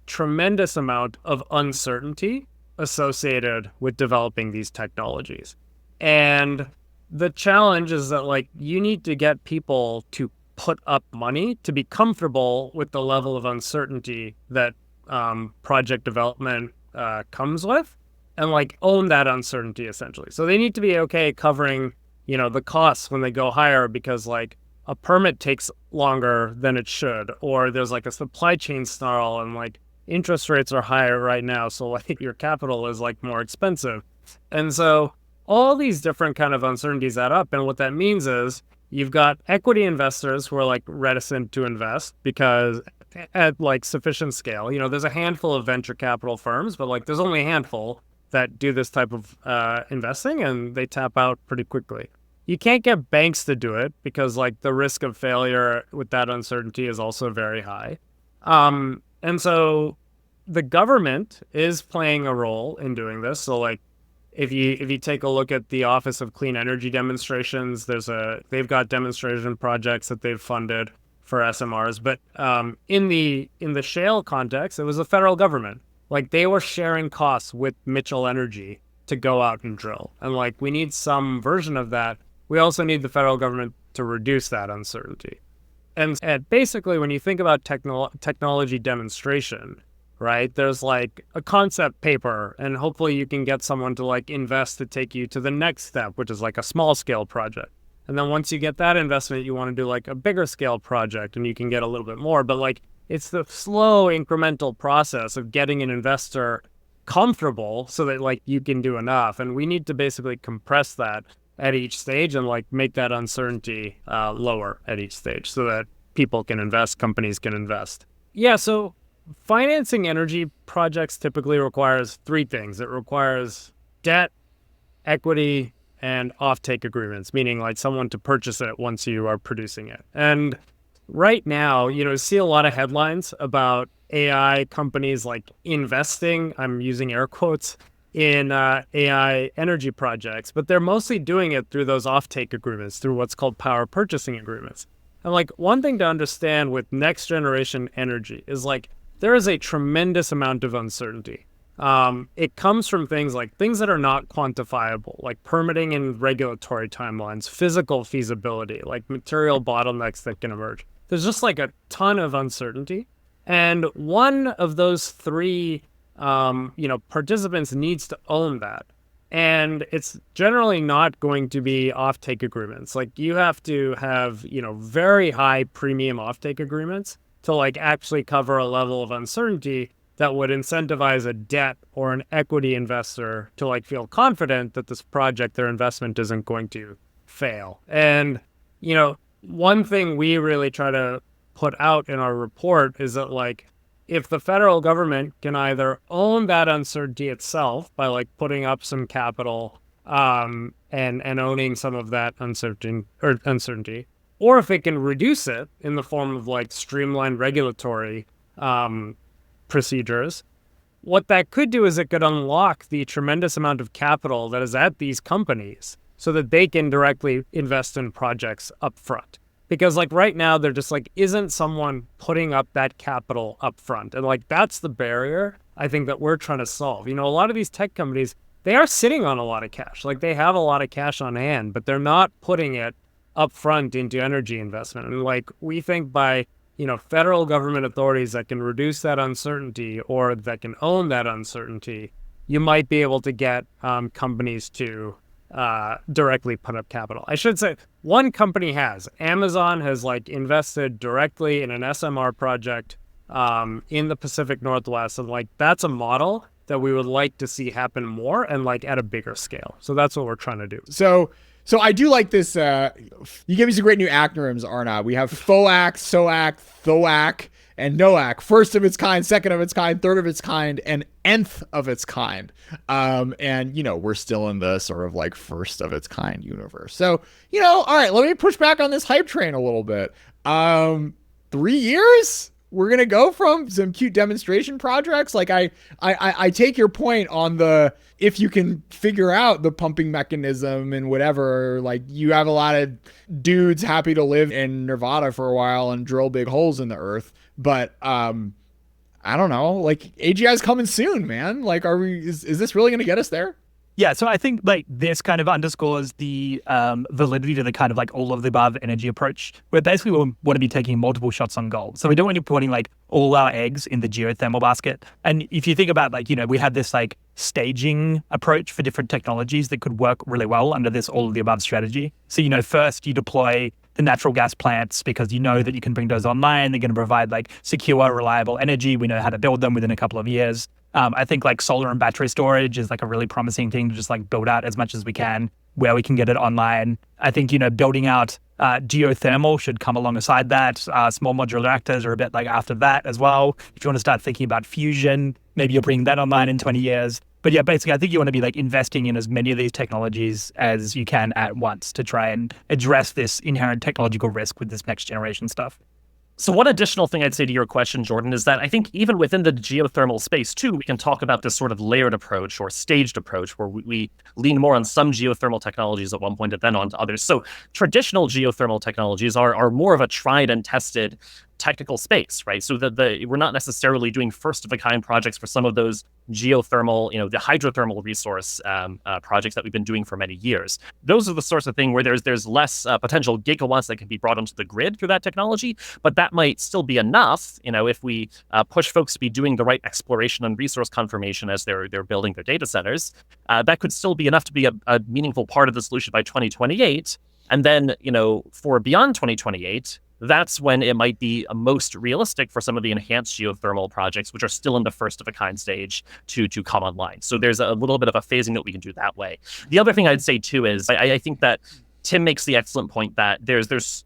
tremendous amount of uncertainty associated with developing these technologies. And the challenge is that like, you need to get people to put up money to be comfortable with the level of uncertainty that project development comes with, and like own that uncertainty essentially. So they need to be okay covering, the costs when they go higher because like a permit takes longer than it should, or there's like a supply chain snarl and like interest rates are higher right now. So like your capital is like more expensive. And so all these different kind of uncertainties add up. And what that means is you've got equity investors who are like reticent to invest because at like sufficient scale, there's a handful of venture capital firms, but like there's only a handful that do this type of investing and they tap out pretty quickly. You can't get banks to do it because like the risk of failure with that uncertainty is also very high. And so the government is playing a role in doing this. So like if you take a look at the Office of Clean Energy Demonstrations, they've got demonstration projects that they've funded for SMRs. But in the shale context, it was the federal government. Like they were sharing costs with Mitchell Energy to go out and drill. And like we need some version of that. We also need the federal government to reduce that uncertainty. And basically, when you think about technology demonstration, right, there's like a concept paper, and hopefully you can get someone to like invest to take you to the next step, which is like a small scale project. And then once you get that investment, you want to do like a bigger scale project and you can get a little bit more. But like it's the slow incremental process of getting an investor comfortable so that like you can do enough. And we need to basically compress that at each stage and like make that uncertainty lower at each stage so that people can invest, companies can invest. Yeah, so financing energy projects typically requires three things. It requires debt, equity, and offtake agreements, meaning like someone to purchase it once you are producing it. And right now, see a lot of headlines about AI companies like investing, I'm using air quotes, in AI energy projects, but they're mostly doing it through those offtake agreements, through what's called power purchasing agreements. And like one thing to understand with next generation energy is like there is a tremendous amount of uncertainty. It comes from things that are not quantifiable, like permitting and regulatory timelines, physical feasibility, like material bottlenecks that can emerge. There's just like a ton of uncertainty. And one of those three, participants needs to own that. And it's generally not going to be offtake agreements. Like you have to have, very high premium offtake agreements to like actually cover a level of uncertainty that would incentivize a debt or an equity investor to like feel confident that this project, their investment isn't going to fail. And, one thing we really try to put out in our report is that like, if the federal government can either own that uncertainty itself by like putting up some capital and owning some of that uncertainty, or if it can reduce it in the form of like streamlined regulatory procedures, what that could do is it could unlock the tremendous amount of capital that is at these companies so that they can directly invest in projects up front. Because like right now, there just like isn't someone putting up that capital up front. And like that's the barrier I think that we're trying to solve. A lot of these tech companies, they are sitting on a lot of cash. Like they have a lot of cash on hand, but they're not putting it up front into energy investment. And like we think by federal government authorities that can reduce that uncertainty or that can own that uncertainty, you might be able to get companies to directly put up capital. I should say one company has. Amazon has like invested directly in an SMR project in the Pacific Northwest. And like that's a model that we would like to see happen more and like at a bigger scale. So that's what we're trying to do. So I do like this. You gave me some great new acronyms, Arnab. We have FOAC, SOAC, THOAC, and NOAC. First of its kind, second of its kind, third of its kind, and nth of its kind. And we're still in the sort of like first of its kind universe. So, all right, let me push back on this hype train a little bit. 3 years? We're going to go from some cute demonstration projects. Like I take your point on the, if you can figure out the pumping mechanism and whatever, like you have a lot of dudes happy to live in Nevada for a while and drill big holes in the earth. But, I don't know, like AGI is coming soon, man. Like, is this really going to get us there? Yeah, so I think like this kind of underscores the validity to the kind of like all of the above energy approach, where basically we want to be taking multiple shots on goal. So we don't want to be putting like all our eggs in the geothermal basket. And if you think about like, we had this like staging approach for different technologies that could work really well under this all of the above strategy. So, first you deploy the natural gas plants because you know that you can bring those online. They're going to provide like secure, reliable energy. We know how to build them within a couple of years. I think like solar and battery storage is like a really promising thing to just like build out as much as we can where we can get it online. I think, building out geothermal should come alongside that. Small modular reactors are a bit like after that as well. If you want to start thinking about fusion, maybe you'll bring that online in 20 years. But yeah, basically, I think you want to be like investing in as many of these technologies as you can at once to try and address this inherent technological risk with this next generation stuff. So one additional thing I'd say to your question, Jordan, is that I think even within the geothermal space too, we can talk about this sort of layered approach or staged approach where we lean more on some geothermal technologies at one point and then on to others. So traditional geothermal technologies are more of a tried and tested technical space, right? So we're not necessarily doing first of a kind projects for some of those geothermal, the hydrothermal resource projects that we've been doing for many years. Those are the sorts of thing where there's less potential gigawatts that can be brought onto the grid through that technology, but that might still be enough, if we push folks to be doing the right exploration and resource confirmation as they're building their data centers. That could still be enough to be a meaningful part of the solution by 2028. And then, for beyond 2028, that's when it might be most realistic for some of the enhanced geothermal projects, which are still in the first of a kind stage, to come online. So there's a little bit of a phasing that we can do that way. The other thing I'd say too is I think that Tim makes the excellent point that there's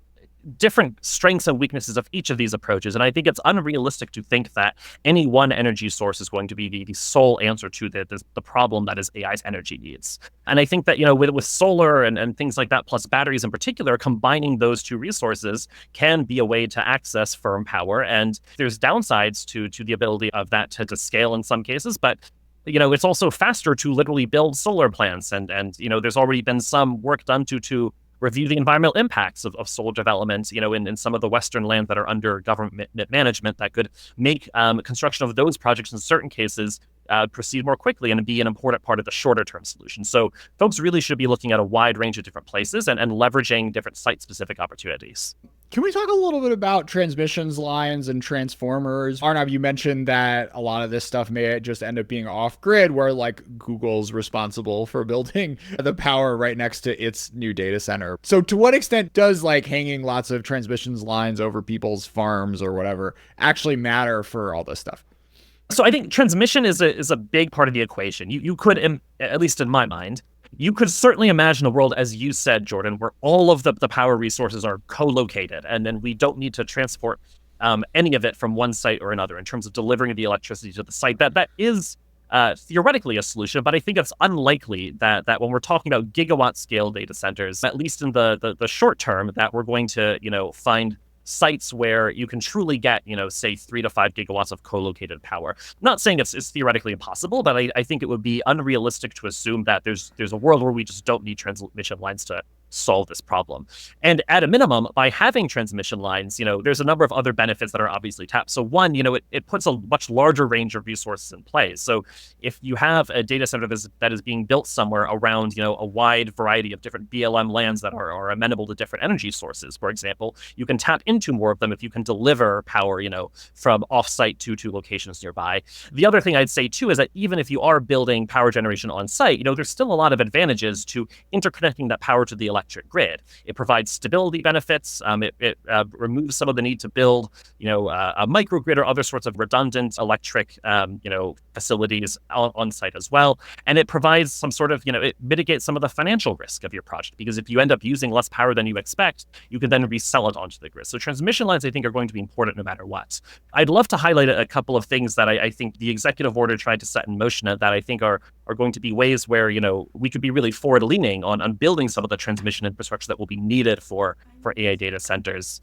different strengths and weaknesses of each of these approaches. And I think it's unrealistic to think that any one energy source is going to be the sole answer to the problem that is AI's energy needs. And I think that, with solar and things like that, plus batteries in particular, combining those two resources can be a way to access firm power. And there's downsides to the ability of that to scale in some cases, but it's also faster to literally build solar plants. And there's already been some work done to review the environmental impacts of solar development, in some of the Western lands that are under government management that could make construction of those projects in certain cases proceed more quickly and be an important part of the shorter term solution. So folks really should be looking at a wide range of different places and leveraging different site-specific opportunities. Can we talk a little bit about transmissions lines and transformers? Arnab, you mentioned that a lot of this stuff may just end up being off grid, where like Google's responsible for building the power right next to its new data center. So to what extent does like hanging lots of transmissions lines over people's farms or whatever actually matter for all this stuff? So I think transmission is a big part of the equation. You could, at least in my mind, you could certainly imagine a world, as you said, Jordan, where all of the power resources are co-located, and then we don't need to transport any of it from one site or another in terms of delivering the electricity to the site. That is theoretically a solution, but I think it's unlikely that when we're talking about gigawatt-scale data centers, at least in the short term, that we're going to find sites where you can truly get, say 3 to 5 gigawatts of co-located power. I'm not saying it's theoretically impossible, but I think it would be unrealistic to assume that there's a world where we just don't need transmission lines to solve this problem. And at a minimum, by having transmission lines, there's a number of other benefits that are obviously tapped. So one, it puts a much larger range of resources in play. So if you have a data center that is being built somewhere around, a wide variety of different BLM lands that are amenable to different energy sources, for example, you can tap into more of them if you can deliver power, from off-site to locations nearby. The other thing I'd say too is that even if you are building power generation on site, there's still a lot of advantages to interconnecting that power to the electric grid. It provides stability benefits. It removes some of the need to build, a microgrid or other sorts of redundant electric, facilities on site as well. And it provides some sort of, it mitigates some of the financial risk of your project, because if you end up using less power than you expect, you can then resell it onto the grid. So transmission lines, I think, are going to be important no matter what. I'd love to highlight a couple of things that I think the executive order tried to set in motion that I think are going to be ways where, we could be really forward-leaning on building some of the transmission infrastructure that will be needed for AI data centers,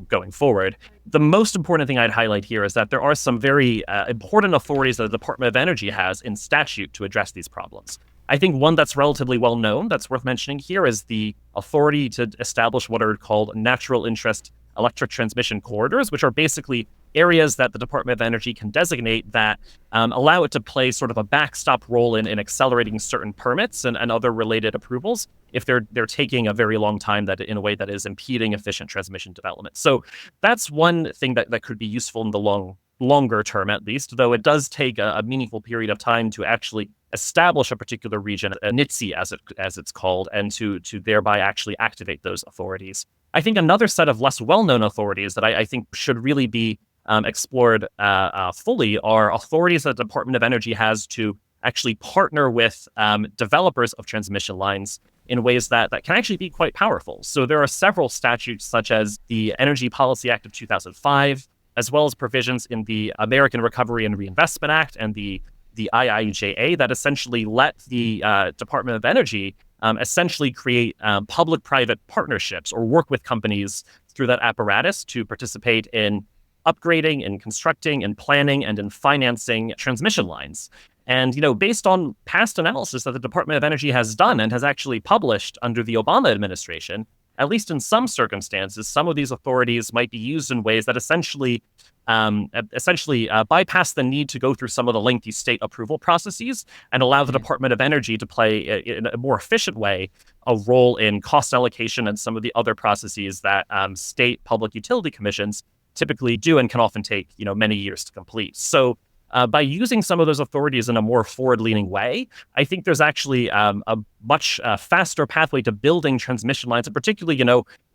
going forward. The most important thing I'd highlight here is that there are some very important authorities that the Department of Energy has in statute to address these problems. I think one that's relatively well known that's worth mentioning here is the authority to establish what are called natural interest electric transmission corridors, which are basically areas that the Department of Energy can designate that allow it to play sort of a backstop role in accelerating certain permits and other related approvals if they're taking a very long time that in a way that is impeding efficient transmission development. So that's one thing that could be useful in the longer term, at least, though it does take a meaningful period of time to actually establish a particular region, a NITSI as it's called, and to thereby actually activate those authorities. I think another set of less well-known authorities that I think should really be explored fully are authorities that the Department of Energy has to actually partner with developers of transmission lines in ways that can actually be quite powerful. So there are several statutes, such as the Energy Policy Act of 2005, as well as provisions in the American Recovery and Reinvestment Act and the IIJA that essentially let the Department of Energy essentially create public-private partnerships or work with companies through that apparatus to participate in upgrading and constructing and planning and in financing transmission lines. And, based on past analysis that the Department of Energy has done and has actually published under the Obama administration, at least in some circumstances, some of these authorities might be used in ways that essentially bypass the need to go through some of the lengthy state approval processes and allow the Department of Energy to play, in a more efficient way, a role in cost allocation and some of the other processes that state public utility commissions typically do and can often take, many years to complete. So by using some of those authorities in a more forward-leaning way, I think there's actually a much faster pathway to building transmission lines, and particularly,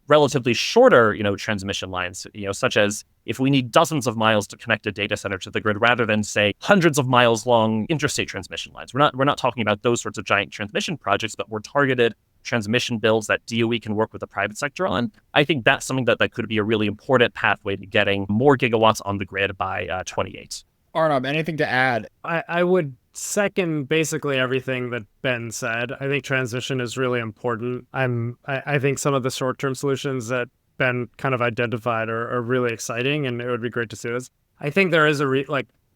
relatively shorter, transmission lines, such as if we need dozens of miles to connect a data center to the grid rather than, say, hundreds of miles long interstate transmission lines. We're not talking about those sorts of giant transmission projects, but more targeted transmission builds that DOE can work with the private sector on. I think that's something that could be a really important pathway to getting more gigawatts on the grid by 28. Arnab, anything to add? I would second basically everything that Ben said. I think transition is really important. I think some of the short-term solutions that Ben kind of identified are really exciting, and it would be great to see this. I think there is the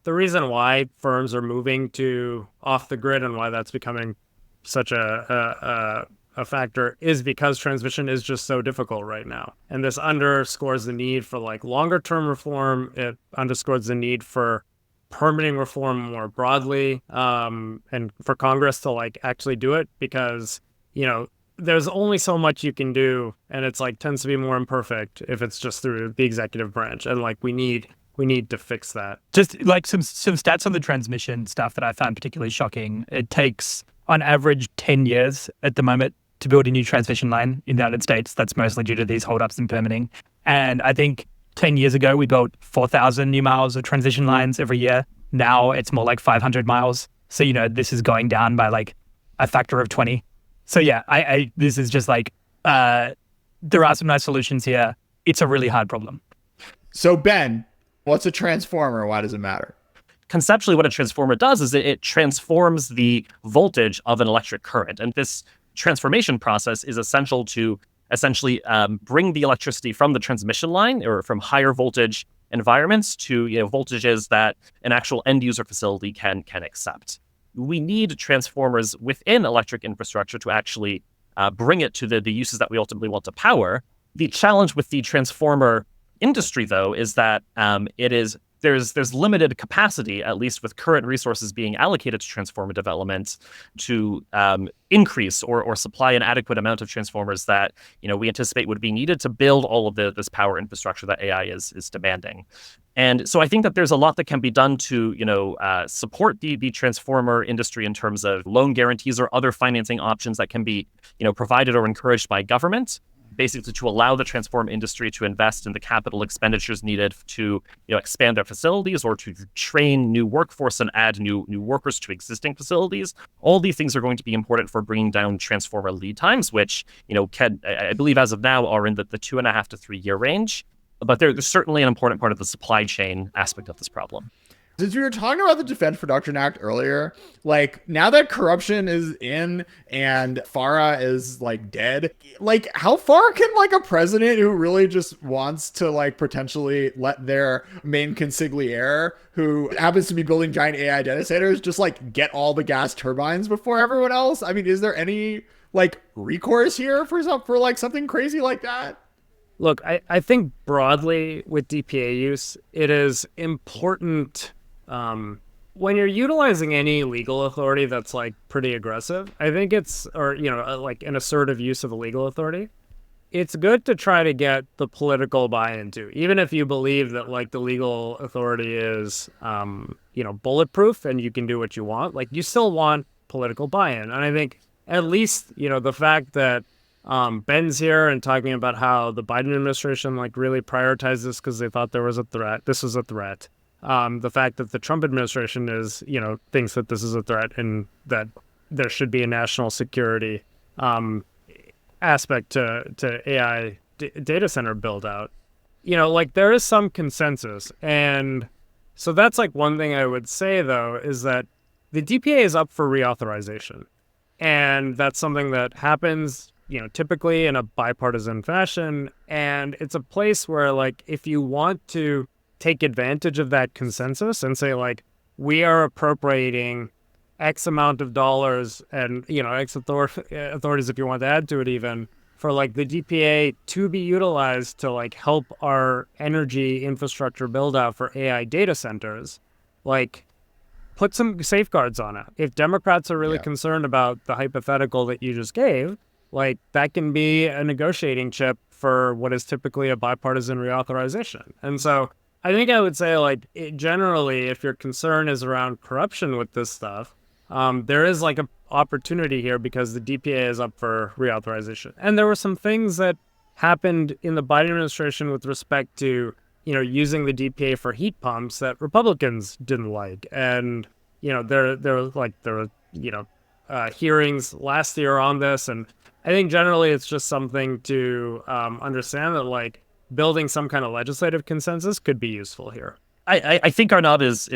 reason why firms are moving to off the grid and why that's becoming such a factor is because transmission is just so difficult right now. And this underscores the need for longer term reform. It underscores the need for permitting reform more broadly, and for Congress to actually do it, because there's only so much you can do, and it's tends to be more imperfect if it's just through the executive branch, and we need to fix that. Just some stats on the transmission stuff that I found particularly shocking. It takes on average 10 years at the moment to build a new transmission line in the United States. That's mostly due to these holdups in permitting. And I think 10 years ago, we built 4,000 new miles of transition lines every year. Now it's more like 500 miles. So, this is going down by a factor of 20. So yeah, this is just there are some nice solutions here. It's a really hard problem. So Ben, what's a transformer? Why does it matter? Conceptually, what a transformer does is it transforms the voltage of an electric current. And this transformation process is essential to essentially bring the electricity from the transmission line or from higher voltage environments to voltages that an actual end user facility can accept. We need transformers within electric infrastructure to actually bring it to the uses that we ultimately want to power. The challenge with the transformer industry, though, is that there's limited capacity, at least with current resources being allocated to transformer development, to increase or supply an adequate amount of transformers that we anticipate would be needed to build all of this power infrastructure that AI is demanding. And so I think that there's a lot that can be done to support the transformer industry in terms of loan guarantees or other financing options that can be provided or encouraged by government, basically to allow the transform industry to invest in the capital expenditures needed to expand their facilities or to train new workforce and add new workers to existing facilities. All these things are going to be important for bringing down transformer lead times, which I believe as of now are in the 2.5 to 3 year range. But they're certainly an important part of the supply chain aspect of this problem. Since we were talking about the Defense Production Act earlier, now that corruption is in and FARA is dead, how far can a president who really just wants to potentially let their main consigliere, who happens to be building giant AI data centers, just get all the gas turbines before everyone else? I mean, is there any recourse here for something crazy like that? Look, I think broadly with DPA use, it is important when you're utilizing any legal authority that's pretty aggressive. I think it's, or an assertive use of a legal authority. It's good to try to get the political buy-in too, even if you believe that the legal authority is bulletproof and you can do what you want. You still want political buy-in, and I think at least the fact that Ben's here and talking about how the Biden administration really prioritized this because they thought there was a threat. This was a threat. The fact that the Trump administration is, thinks that this is a threat and that there should be a national security aspect to AI data center build out. There is some consensus. And so that's one thing I would say, though, is that the DPA is up for reauthorization. And that's something that happens typically in a bipartisan fashion. And it's a place where if you want to take advantage of that consensus and say we are appropriating X amount of dollars and X authorities, if you want to add to it, even for the DPA to be utilized to help our energy infrastructure build out for AI data centers, put some safeguards on it. If Democrats are really concerned about the hypothetical that you just gave, that can be a negotiating chip for what is typically a bipartisan reauthorization. And so I think I would say generally, if your concern is around corruption with this stuff, there is an opportunity here because the DPA is up for reauthorization. And there were some things that happened in the Biden administration with respect to, using the DPA for heat pumps that Republicans didn't like. And, there were hearings last year on this. And I think generally it's just something to understand that like building some kind of legislative consensus could be useful here. I think Arnab is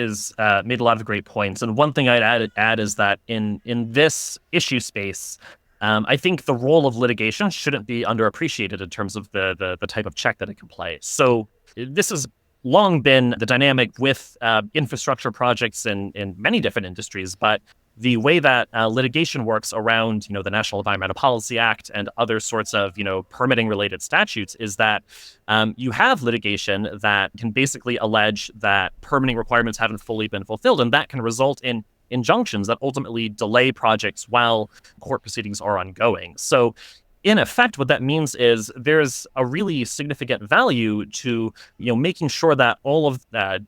made a lot of great points, and one thing I'd add is that in this issue space, I think the role of litigation shouldn't be underappreciated in terms of the type of check that it can play. So this has long been the dynamic with infrastructure projects in many different industries, but the way that litigation works around, the National Environmental Policy Act and other sorts of, permitting related statutes is that you have litigation that can basically allege that permitting requirements haven't fully been fulfilled, and that can result in injunctions that ultimately delay projects while court proceedings are ongoing. So in effect, what that means is there's a really significant value to, making sure that all of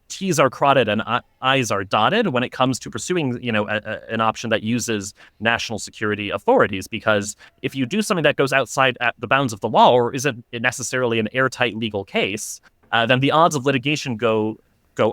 T's are crossed and I's are dotted when it comes to pursuing, an option that uses national security authorities. Because if you do something that goes outside at the bounds of the law or isn't necessarily an airtight legal case, then the odds of litigation go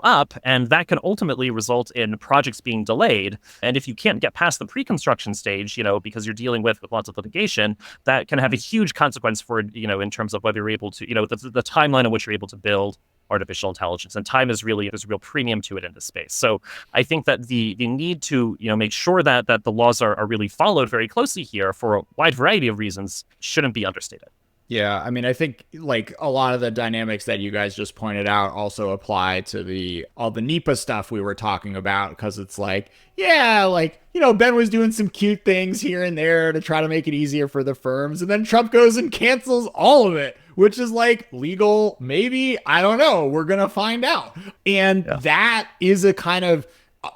up, and that can ultimately result in projects being delayed. And if you can't get past the pre-construction stage, because you're dealing with lots of litigation, that can have a huge consequence for, in terms of whether you're able to, the timeline in which you're able to build artificial intelligence. And time is really, there's a real premium to it in this space. So I think that the need to, make sure that the laws are really followed very closely here for a wide variety of reasons shouldn't be understated. Yeah, I mean, I think like a lot of the dynamics that you guys just pointed out also apply to all the NEPA stuff we were talking about, because it's like, yeah, like, Ben was doing some cute things here and there to try to make it easier for the firms, and then Trump goes and cancels all of it, which is like legal, maybe, I don't know, we're gonna find out. And that is a kind of,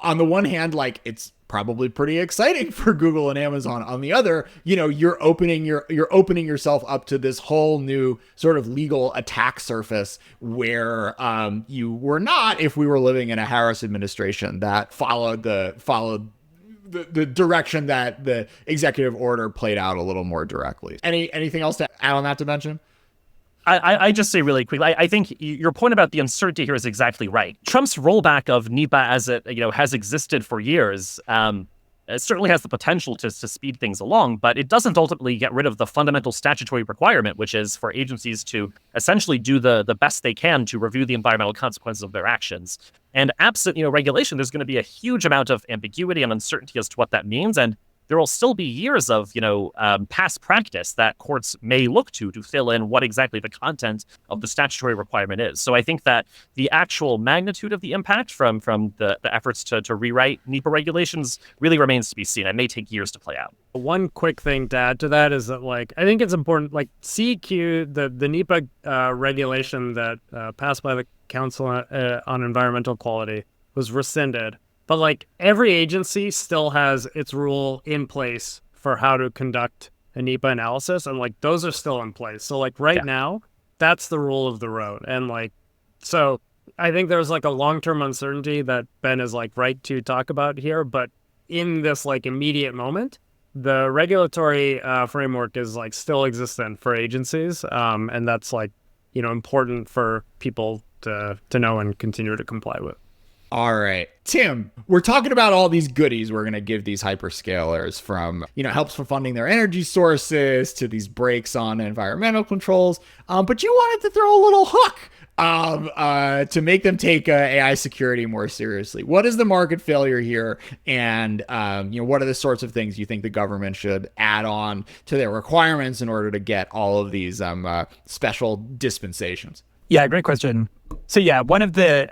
on the one hand, like it's probably pretty exciting for Google and Amazon. On the other, you're opening yourself up to this whole new sort of legal attack surface where you were not if we were living in a Harris administration that followed the direction that the executive order played out a little more directly. Anything else to add on that dimension? I just say really quickly, I think your point about the uncertainty here is exactly right. Trump's rollback of NEPA as it has existed for years, it certainly has the potential to speed things along, but it doesn't ultimately get rid of the fundamental statutory requirement, which is for agencies to essentially do the best they can to review the environmental consequences of their actions. And absent regulation, there's going to be a huge amount of ambiguity and uncertainty as to what that means, and there will still be years of, past practice that courts may look to fill in what exactly the content of the statutory requirement is. So I think that the actual magnitude of the impact from the efforts to rewrite NEPA regulations really remains to be seen. It may take years to play out. One quick thing to add to that is that, like, I think it's important, like CEQ, the NEPA regulation that passed by the Council on Environmental Quality was rescinded. But like every agency still has its rule in place for how to conduct a NEPA analysis, and like those are still in place. So like now, that's the rule of the road. And like, so I think there's like a long-term uncertainty that Ben is like right to talk about here, but in this like immediate moment, the regulatory framework is like still existent for agencies, and that's like important for people to know and continue to comply with. All right, Tim, we're talking about all these goodies we're going to give these hyperscalers, from, helps for funding their energy sources to these breaks on environmental controls. But you wanted to throw a little hook to make them take AI security more seriously. What is the market failure here? And, what are the sorts of things you think the government should add on to their requirements in order to get all of these special dispensations? Yeah, great question. So yeah,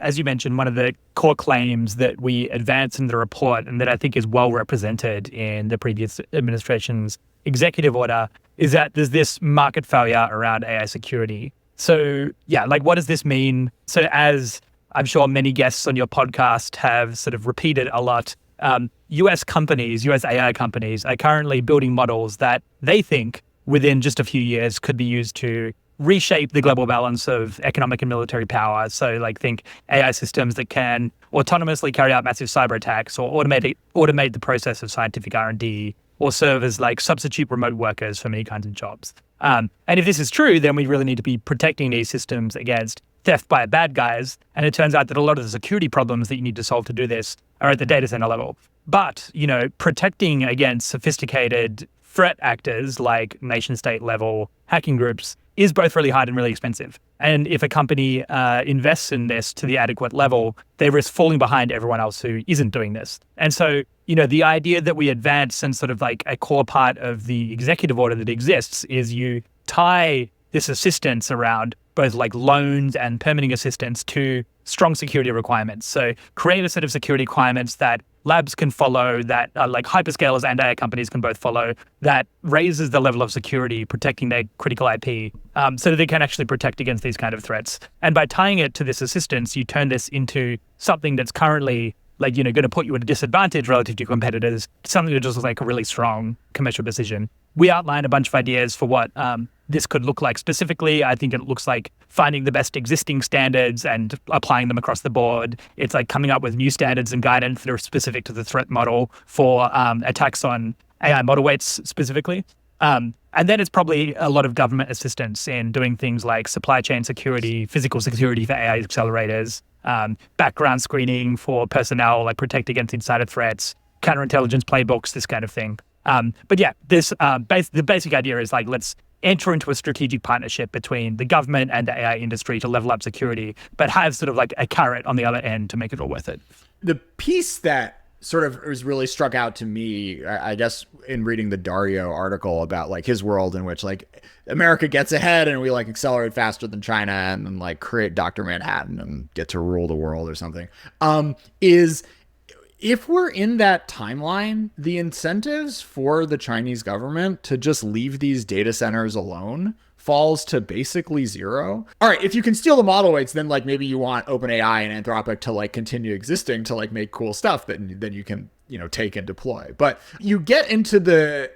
as you mentioned, one of the core claims that we advance in the report, and that I think is well represented in the previous administration's executive order, is that there's this market failure around AI security. So yeah, like what does this mean? So as I'm sure many guests on your podcast have sort of repeated a lot, US AI companies are currently building models that they think within just a few years could be used to reshape the global balance of economic and military power. So like think AI systems that can autonomously carry out massive cyber attacks or automate the process of scientific R&D or serve as like substitute remote workers for many kinds of jobs. And if this is true, then we really need to be protecting these systems against theft by bad guys. And it turns out that a lot of the security problems that you need to solve to do this are at the data center level. But, protecting against sophisticated threat actors like nation state level hacking groups is both really hard and really expensive. And if a company invests in this to the adequate level, they risk falling behind everyone else who isn't doing this. And so, the idea that we advance and sort of like a core part of the executive order that exists is you tie this assistance around both like loans and permitting assistance to strong security requirements. So create a set of security requirements that labs can follow, that like hyperscalers and AI companies can both follow, that raises the level of security, protecting their critical IP, so that they can actually protect against these kind of threats. And by tying it to this assistance, you turn this into something that's currently like, going to put you at a disadvantage relative to your competitors, something that just looks like a really strong commercial decision. We outline a bunch of ideas for what this could look like specifically. I think it looks like finding the best existing standards and applying them across the board. It's like coming up with new standards and guidance that are specific to the threat model for attacks on AI model weights specifically. And then it's probably a lot of government assistance in doing things like supply chain security, physical security for AI accelerators, background screening for personnel, like protect against insider threats, counterintelligence playbooks, this kind of thing. But yeah, this the basic idea is like, let's enter into a strategic partnership between the government and the AI industry to level up security, but have sort of like a carrot on the other end to make it all worth it. The piece that sort of was really struck out to me, I guess, in reading the Dario article about like his world in which like America gets ahead and we like accelerate faster than China and then like create Dr. Manhattan and get to rule the world or something, is if we're in that timeline, the incentives for the Chinese government to just leave these data centers alone falls to basically zero. All right, if you can steal the model weights, then like maybe you want OpenAI and Anthropic to like continue existing to like make cool stuff that then you can, take and deploy. But you get into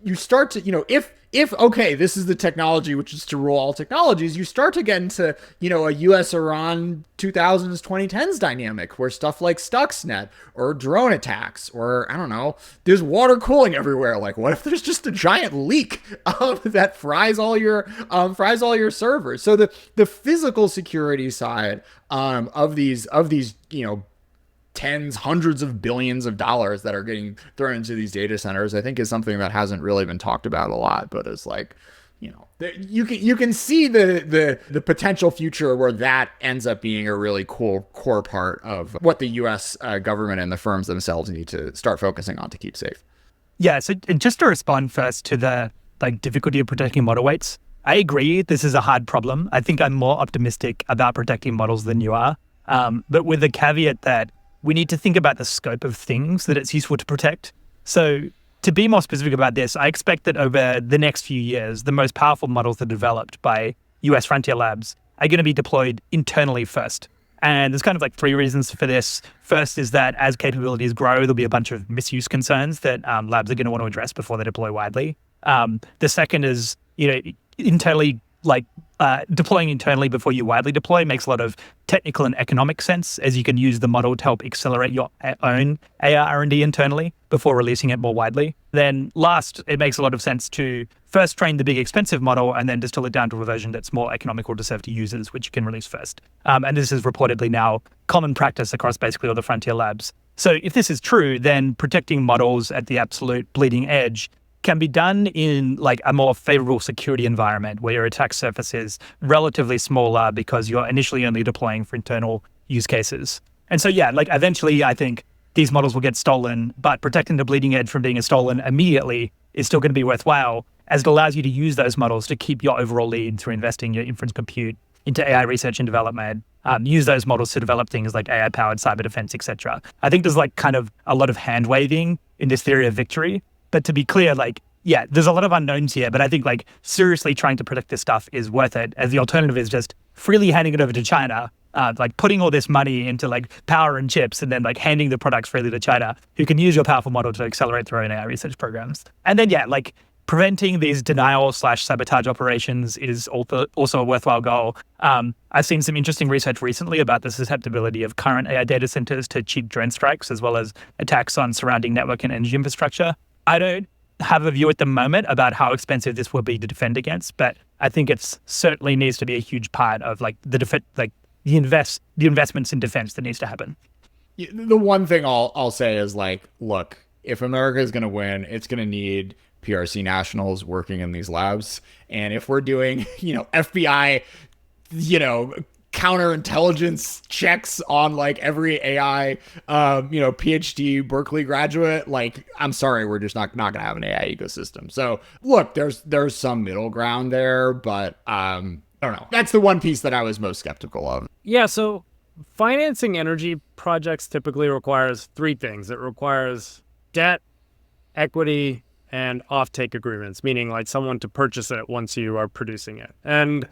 you start to, if okay, this is the technology which is to rule all technologies, you start to get into, a US-Iran 2000s, 2010s dynamic where stuff like Stuxnet or drone attacks or, I don't know, there's water cooling everywhere. Like, what if there's just a giant leak that fries all your servers? So the physical security side of these, tens, hundreds of billions of dollars that are getting thrown into these data centers, I think is something that hasn't really been talked about a lot, but is like, you can see the potential future where that ends up being a really cool core part of what the US government and the firms themselves need to start focusing on to keep safe. Yeah, so just to respond first to the like difficulty of protecting model weights, I agree this is a hard problem. I think I'm more optimistic about protecting models than you are, but with the caveat that we need to think about the scope of things that it's useful to protect. So to be more specific about this, I expect that over the next few years, the most powerful models that are developed by US frontier labs are going to be deployed internally first. And there's kind of like three reasons for this. First is that as capabilities grow, there'll be a bunch of misuse concerns that labs are going to want to address before they deploy widely. The second is, internally, deploying internally before you widely deploy makes a lot of technical and economic sense, as you can use the model to help accelerate your own AI R&D internally before releasing it more widely. Then last, it makes a lot of sense to first train the big expensive model and then distill it down to a version that's more economical to serve to users, which you can release first. And this is reportedly now common practice across basically all the frontier labs. So if this is true, then protecting models at the absolute bleeding edge can be done in like a more favorable security environment where your attack surface is relatively smaller because you're initially only deploying for internal use cases. And so, yeah, like eventually I think these models will get stolen, but protecting the bleeding edge from being stolen immediately is still going to be worthwhile, as it allows you to use those models to keep your overall lead through investing your inference compute into AI research and development, use those models to develop things like AI-powered cyber defense, etc. I think there's like kind of a lot of hand-waving in this theory of victory. But to be clear, like, yeah, there's a lot of unknowns here, but I think like seriously trying to predict this stuff is worth it, as the alternative is just freely handing it over to China, like putting all this money into like power and chips and then like handing the products freely to China, who can use your powerful model to accelerate their own AI research programs. And then, yeah, like preventing these denial/sabotage operations is also a worthwhile goal. I've seen some interesting research recently about the susceptibility of current AI data centers to cheap drone strikes, as well as attacks on surrounding network and energy infrastructure. I don't have a view at the moment about how expensive this will be to defend against, but I think it's certainly needs to be a huge part of like the investments in defense that needs to happen. The one thing I'll say is like, look, if America is going to win, it's going to need PRC nationals working in these labs. And if we're doing, FBI, counterintelligence checks on like every AI, PhD Berkeley graduate, like, I'm sorry, we're just not going to have an AI ecosystem. So look, there's some middle ground there, but I don't know. That's the one piece that I was most skeptical of. Yeah. So financing energy projects typically requires three things. It requires debt, equity, and offtake agreements, meaning like someone to purchase it once you are producing it. And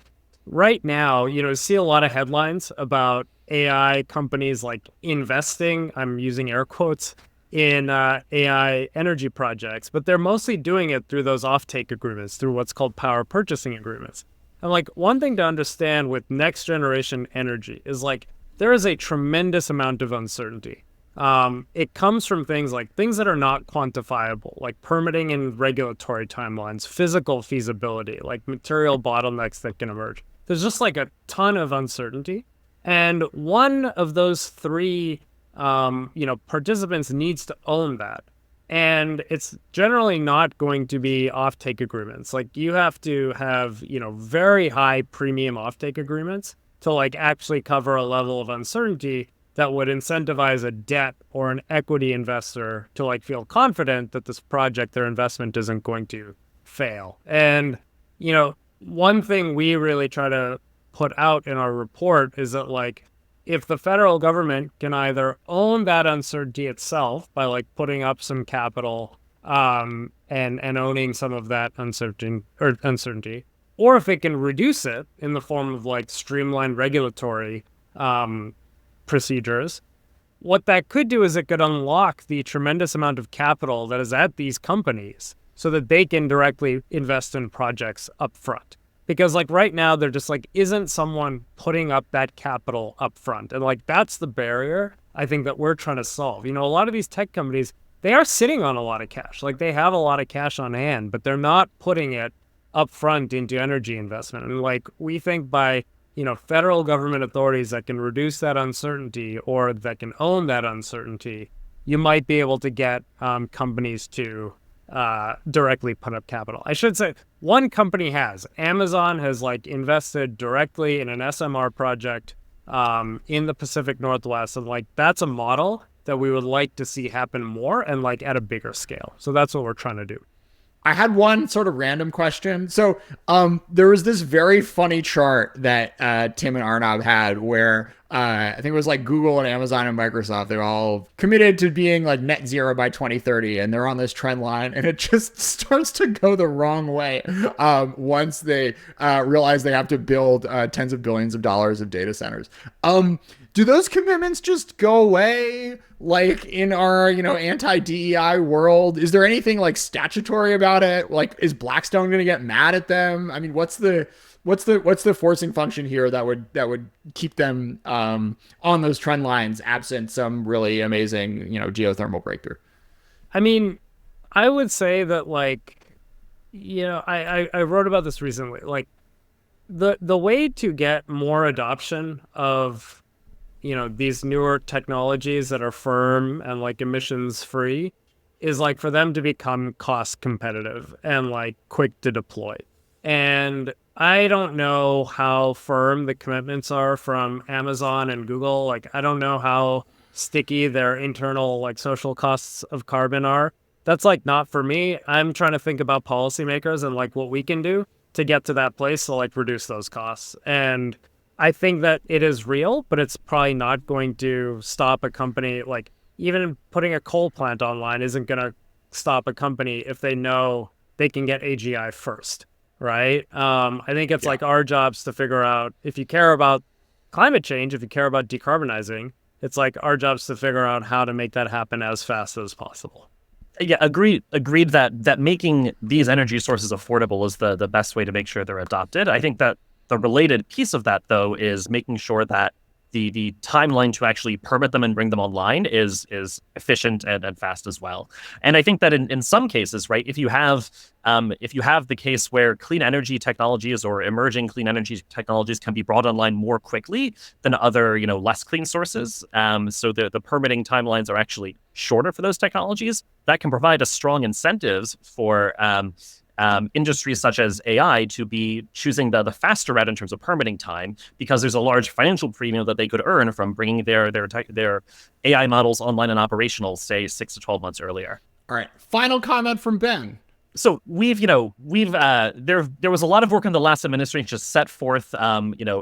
right now, see a lot of headlines about AI companies like investing, I'm using air quotes, in AI energy projects, but they're mostly doing it through those offtake agreements, through what's called power purchasing agreements. And like one thing to understand with next generation energy is like there is a tremendous amount of uncertainty. It comes from things that are not quantifiable, like permitting and regulatory timelines, physical feasibility, like material bottlenecks that can emerge. There's just like a ton of uncertainty. And one of those three, participants needs to own that. And it's generally not going to be offtake agreements. Like you have to have, very high premium offtake agreements to like actually cover a level of uncertainty that would incentivize a debt or an equity investor to like feel confident that this project, their investment isn't going to fail. And, one thing we really try to put out in our report is that like, if the federal government can either own that uncertainty itself by like putting up some capital and owning some of that uncertainty, or if it can reduce it in the form of like streamlined regulatory procedures, what that could do is it could unlock the tremendous amount of capital that is at these companies so that they can directly invest in projects up front. Because like right now, they're just like, isn't someone putting up that capital up front? And like, that's the barrier I think that we're trying to solve. A lot of these tech companies, they are sitting on a lot of cash. Like they have a lot of cash on hand, but they're not putting it up front into energy investment. And like, we think by, federal government authorities that can reduce that uncertainty or that can own that uncertainty, you might be able to get companies to directly put up capital. I should say one company has. Amazon has like invested directly in an SMR project in the Pacific Northwest. And like, that's a model that we would like to see happen more and like at a bigger scale. So that's what we're trying to do. I had one sort of random question. So there was this very funny chart that Tim and Arnab had where I think it was like Google and Amazon and Microsoft, they're all committed to being like net zero by 2030. And they're on this trend line and it just starts to go the wrong way once they realize they have to build tens of billions of dollars of data centers. Do those commitments just go away like in our, anti-DEI world? Is there anything like statutory about it? Like, is Blackstone going to get mad at them? I mean, what's the forcing function here that would keep them on those trend lines absent some really amazing, geothermal breakthrough? I mean, I would say that like, I wrote about this recently. Like the way to get more adoption of these newer technologies that are firm and like emissions free is like for them to become cost competitive and like quick to deploy. And I don't know how firm the commitments are from Amazon and Google. Like, I don't know how sticky their internal like social costs of carbon are. That's like not for me. I'm trying to think about policymakers and like what we can do to get to that place to like reduce those costs. And I think that it is real, but it's probably not going to stop a company. Like even putting a coal plant online isn't going to stop a company if they know they can get AGI first, right? I think it's like our jobs to figure out if you care about climate change, if you care about decarbonizing, it's like our jobs to figure out how to make that happen as fast as possible. Yeah, agreed that making these energy sources affordable is the best way to make sure they're adopted. I think that the related piece of that, though, is making sure that the timeline to actually permit them and bring them online is efficient and fast as well. And I think that in some cases, right, if you have the case where clean energy technologies or emerging clean energy technologies can be brought online more quickly than other, less clean sources, so the permitting timelines are actually shorter for those technologies, that can provide a strong incentives for industries such as AI to be choosing the faster route in terms of permitting time, because there's a large financial premium that they could earn from bringing their AI models online and operational, say 6 to 12 months earlier. All right. Final comment from Ben. So there was a lot of work in the last administration to set forth,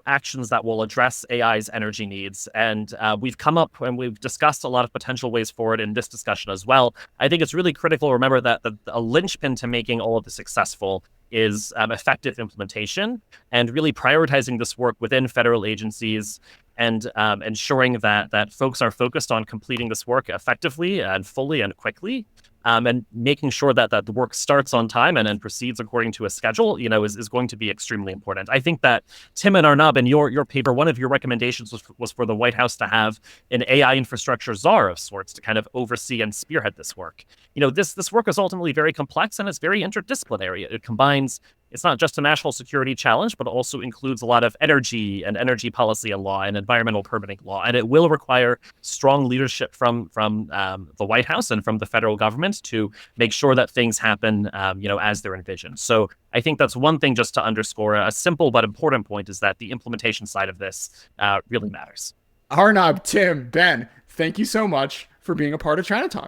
actions that will address AI's energy needs. And we've come up and we've discussed a lot of potential ways forward in this discussion as well. I think it's really critical to remember that a linchpin to making all of this successful is effective implementation and really prioritizing this work within federal agencies and ensuring that folks are focused on completing this work effectively and fully and quickly. And making sure that the work starts on time and proceeds according to a schedule, is going to be extremely important. I think that Tim and Arnab, in your paper, one of your recommendations was for the White House to have an AI infrastructure czar of sorts to kind of oversee and spearhead this work. This work is ultimately very complex and it's very interdisciplinary. It combines. It's not just a national security challenge, but also includes a lot of energy and energy policy and law and environmental permitting law. And it will require strong leadership from the White House and from the federal government to make sure that things happen, as they're envisioned. So I think that's one thing just to underscore. A simple but important point is that the implementation side of this really matters. Arnab, Tim, Ben, thank you so much for being a part of ChinaTalk.